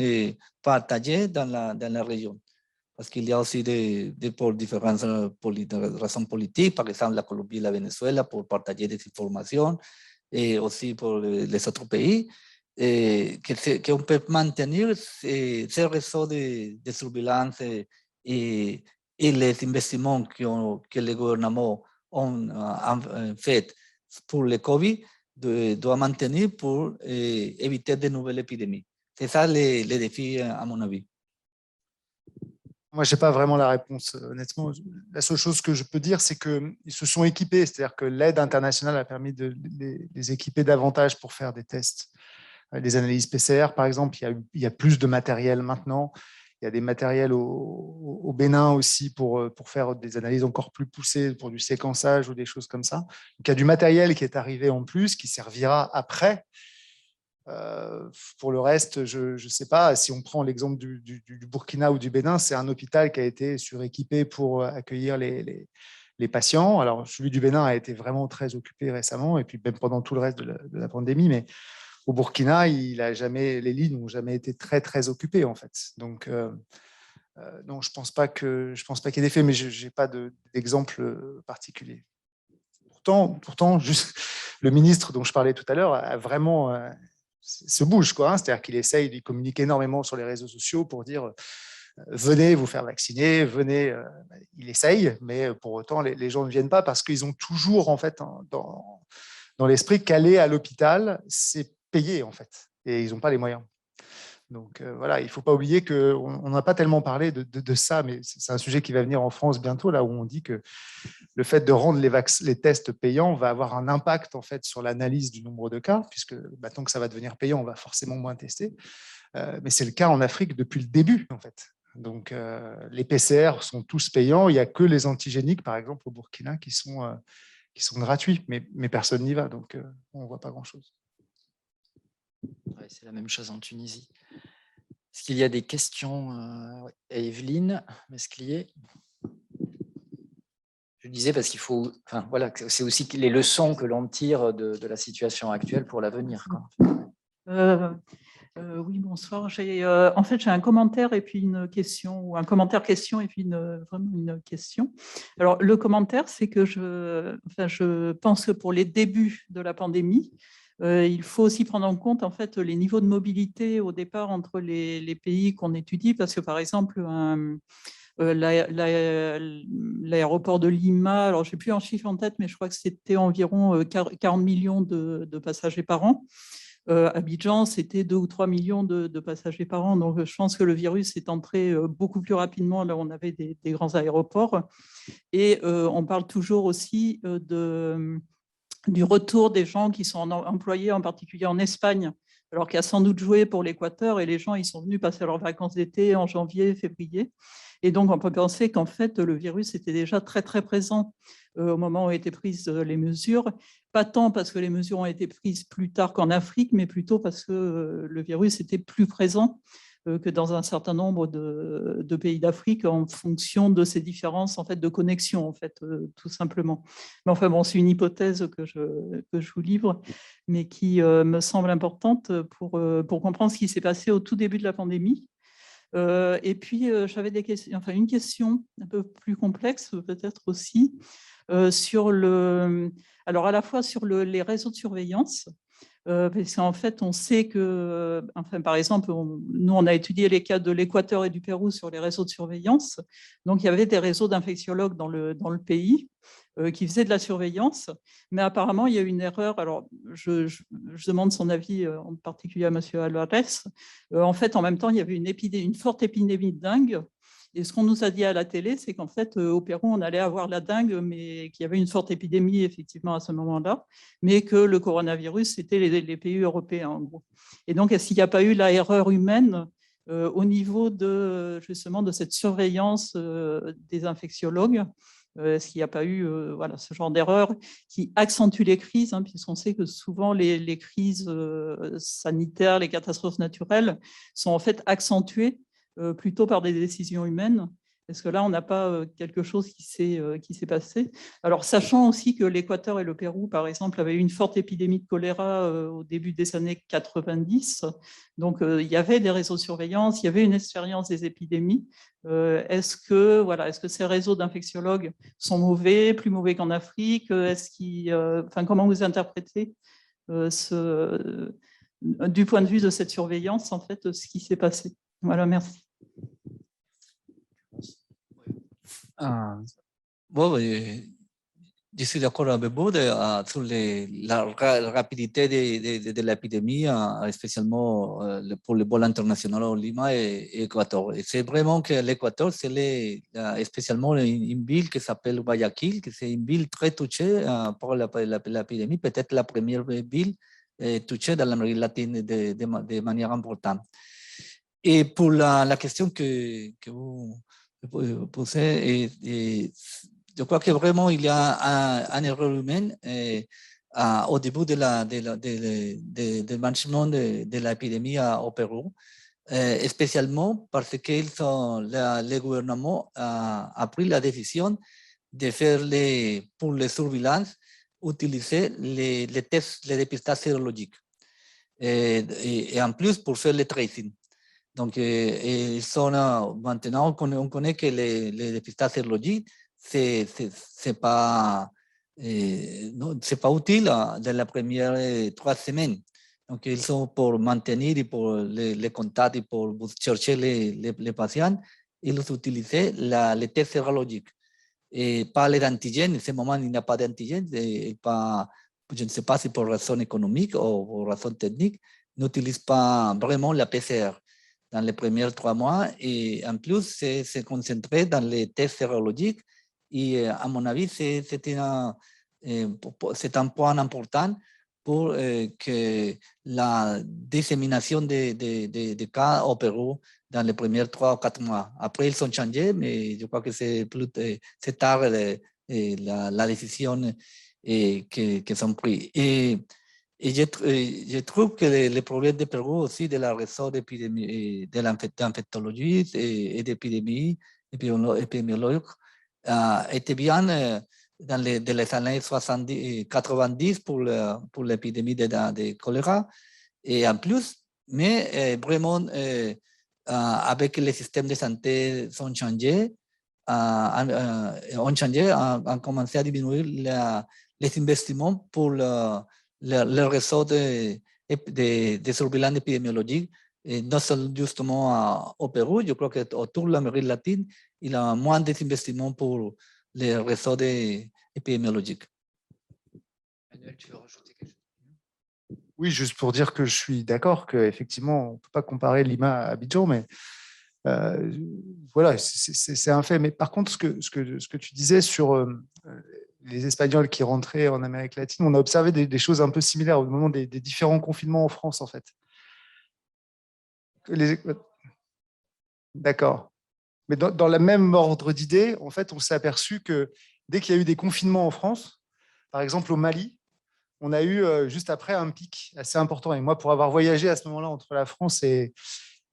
partager dans la région. Parce qu'il y a aussi pour différentes raisons politiques, par exemple la Colombie et la Venezuela, pour partager des informations, et aussi pour les autres pays. Qu'on peut maintenir ces réseaux de surveillance et les investissements que les gouvernements ont fait pour le COVID doit maintenir pour éviter de nouvelles épidémies. C'est ça les défis, à mon avis.
Moi, je n'ai pas vraiment la réponse, honnêtement. La seule chose que je peux dire, c'est qu'ils se sont équipés, c'est-à-dire que l'aide internationale a permis de les équiper davantage pour faire des tests. Les analyses PCR, par exemple, il y a plus de matériel maintenant. Il y a des matériels au Bénin aussi pour faire des analyses encore plus poussées, pour du séquençage ou des choses comme ça. Donc, il y a du matériel qui est arrivé en plus, qui servira après. Pour le reste, je ne sais pas. Si on prend l'exemple du Burkina ou du Bénin, c'est un hôpital qui a été suréquipé pour accueillir les patients. Alors, celui du Bénin a été vraiment très occupé récemment, et puis même pendant tout le reste de la pandémie, mais au Burkina, les lits n'ont jamais été très, très occupés, en fait. Donc, non, je ne pense pas qu'il y ait d'effet, mais je n'ai pas d'exemple particulier. Pourtant, juste, le ministre dont je parlais tout à l'heure a vraiment se bouge, quoi. Hein, c'est-à-dire qu'il essaye, il communique énormément sur les réseaux sociaux pour dire venez vous faire vacciner, venez. Il essaye, mais pour autant, les gens ne viennent pas parce qu'ils ont toujours, en fait, dans l'esprit qu'aller à l'hôpital, c'est payé, en fait, et ils n'ont pas les moyens. Donc voilà, il ne faut pas oublier qu'on n'a pas tellement parlé de ça, mais c'est un sujet qui va venir en France bientôt, là où on dit que le fait de rendre les tests payants va avoir un impact en fait sur l'analyse du nombre de cas, puisque tant que ça va devenir payant, on va forcément moins tester. Mais c'est le cas en Afrique depuis le début, en fait. Donc les PCR sont tous payants, il n'y a que les antigéniques, par exemple au Burkina, qui sont gratuits, mais personne n'y va, donc on ne voit pas grand-chose.
Ouais, c'est la même chose en Tunisie. Est-ce qu'il y a des questions à Evelyne Mesclier? Je disais parce qu'il faut, enfin voilà, c'est aussi les leçons que l'on tire de la situation actuelle pour l'avenir.
Oui, bonsoir. En fait, j'ai un commentaire et puis une question, ou un commentaire-question et puis vraiment une question. Alors, le commentaire, c'est que je pense que pour les débuts de la pandémie, il faut aussi prendre en compte en fait les niveaux de mobilité au départ entre les pays qu'on étudie, parce que par exemple l'aéroport de Lima, alors je n'ai plus un chiffre en tête, mais je crois que c'était environ 40 millions de passagers par an. Abidjan, c'était 2 ou 3 millions de passagers par an. Donc, je pense que le virus est entré beaucoup plus rapidement là où on avait des grands aéroports. Et on parle toujours aussi du retour des gens qui sont employés, en particulier en Espagne, alors qu'il y a sans doute joué pour l'Équateur, et les gens ils sont venus passer leurs vacances d'été en janvier, février. Et donc, on peut penser qu'en fait, le virus était déjà très, très présent au moment où ont été prises les mesures. Pas tant parce que les mesures ont été prises plus tard qu'en Afrique, mais plutôt parce que le virus était plus présent que dans un certain nombre de pays d'Afrique en fonction de ces différences en fait, de connexion, en fait, tout simplement. Mais enfin, bon, c'est une hypothèse que je vous livre, mais qui me semble importante pour comprendre ce qui s'est passé au tout début de la pandémie. Et puis, j'avais une question un peu plus complexe, peut-être aussi, alors à la fois sur les réseaux de surveillance, Parce qu'en fait, on sait que, enfin, par exemple, nous, on a étudié les cas de l'Équateur et du Pérou sur les réseaux de surveillance. Donc, il y avait des réseaux d'infectiologues dans le pays qui faisaient de la surveillance. Mais apparemment, il y a eu une erreur. Alors, je demande son avis, en particulier à M. Alvarez. En fait, en même temps, il y avait une forte épidémie de dengue. Et ce qu'on nous a dit à la télé, c'est qu'en fait, au Pérou, on allait avoir la dengue, mais qu'il y avait une forte épidémie, effectivement, à ce moment-là, mais que le coronavirus, c'était les pays européens, en gros. Et donc, est-ce qu'il n'y a pas eu la erreur humaine au niveau justement de cette surveillance des infectiologues? Est-ce qu'il n'y a pas eu voilà, ce genre d'erreur qui accentue les crises, hein, puisqu'on sait que souvent les crises sanitaires, les catastrophes naturelles sont en fait accentuées plutôt par des décisions humaines. Est-ce que là, on n'a pas quelque chose qui s'est passé? Alors, sachant aussi que l'Équateur et le Pérou, par exemple, avaient eu une forte épidémie de choléra au début des années 90, donc il y avait des réseaux de surveillance, il y avait une expérience des épidémies. Est-ce que ces réseaux d'infectiologues sont mauvais, plus mauvais qu'en Afrique? Comment vous interprétez du point de vue de cette surveillance, en fait, ce qui s'est passé? Voilà, merci.
Bon, je suis d'accord avec vous sur la rapidité de l'épidémie, spécialement pour le vol international au Lima et Équateur. C'est vraiment que l'Équateur, c'est spécialement une ville qui s'appelle Guayaquil, qui c'est une ville très touchée par l'épidémie, peut-être la première ville touchée dans l'Amérique latine de manière importante. Et pour la question que vous posez, je crois que vraiment il y a un erreur humaine au début du management de l'épidémie au Pérou, spécialement parce que le gouvernement a pris la décision de faire pour les surveillances utiliser les tests, les dépistages sérologiques et en plus pour faire le tracing. Donc, maintenant, on connaît que les dépistages sérologiques, c'est pas utile dans les premières 3 semaines. Donc, ils sont pour maintenir et pour les contacts et pour chercher les patients, ils utilisent les tests sérologiques. Et pas les antigènes, en ce moment, il n'y a pas d'antigènes, je ne sais pas si pour raison économique ou pour raison technique, n'utilisent pas vraiment la PCR dans les premiers 3 mois et en plus, c'est concentré dans les tests sérologiques et à mon avis, c'est un point important pour que la dissémination des cas au Pérou dans les premiers 3 ou 4 mois. Après, ils sont changés, mais je crois que c'est tard la décision qu'ils ont prise. Et je trouve que les problèmes de Pérou aussi, de la réseau d'épidémie, de l'infectologie et d'épidémie épidémiologique, étaient bien dans les années 90 pour l'épidémie de choléra. Et en plus, mais vraiment, avec les systèmes de santé ont changé, ont commencé à diminuer les investissements pour le réseau de surveillance épidémiologique, et non seulement justement au Pérou, je crois qu'autour de l'Amérique latine, il y a moins d'investissements pour les réseaux épidémiologiques.
Manuel, tu veux rajouter quelque chose?
Oui, juste pour dire que je suis d'accord qu'effectivement, on ne peut pas comparer Lima à Abidjan, mais voilà, c'est un fait. Mais par contre, ce que tu disais sur les Espagnols qui rentraient en Amérique latine, on a observé des choses un peu similaires au moment des différents confinements en France, en fait. D'accord. Mais dans le même ordre d'idée, en fait, on s'est aperçu que dès qu'il y a eu des confinements en France, par exemple au Mali, on a eu juste après un pic assez important. Et moi, pour avoir voyagé à ce moment-là entre la France et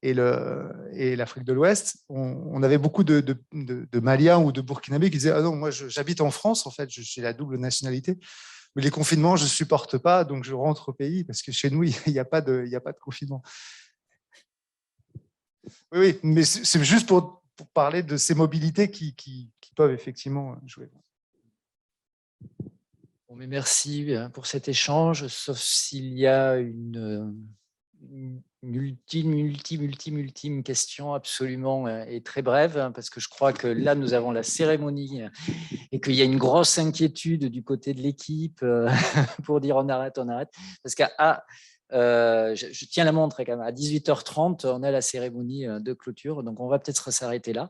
l'Afrique de l'Ouest, on avait beaucoup de Maliens ou de Burkinabés qui disaient « Ah non, moi, j'habite en France, en fait, j'ai la double nationalité. Mais les confinements, je ne supporte pas, donc je rentre au pays parce que chez nous, il n'y a pas de confinement. » Oui, mais c'est juste pour parler de ces mobilités qui peuvent effectivement jouer.
Bon, mais merci pour cet échange, sauf s'il y a une ultime question absolument et très brève, parce que je crois que là, nous avons la cérémonie et qu'il y a une grosse inquiétude du côté de l'équipe pour dire on arrête. Parce qu'à je tiens la montre quand même, à 18h30, on a la cérémonie de clôture, donc on va peut-être s'arrêter là.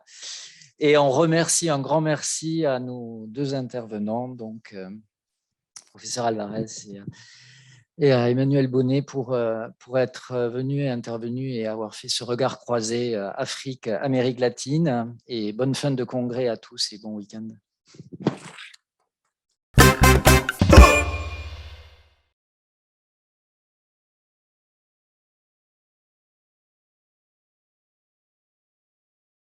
Et on remercie, un grand merci à nos deux intervenants, donc professeur Alvarez et à Emmanuel Bonnet pour être venu et intervenu et avoir fait ce regard croisé Afrique, Amérique latine. Et bonne fin de congrès à tous et bon week-end.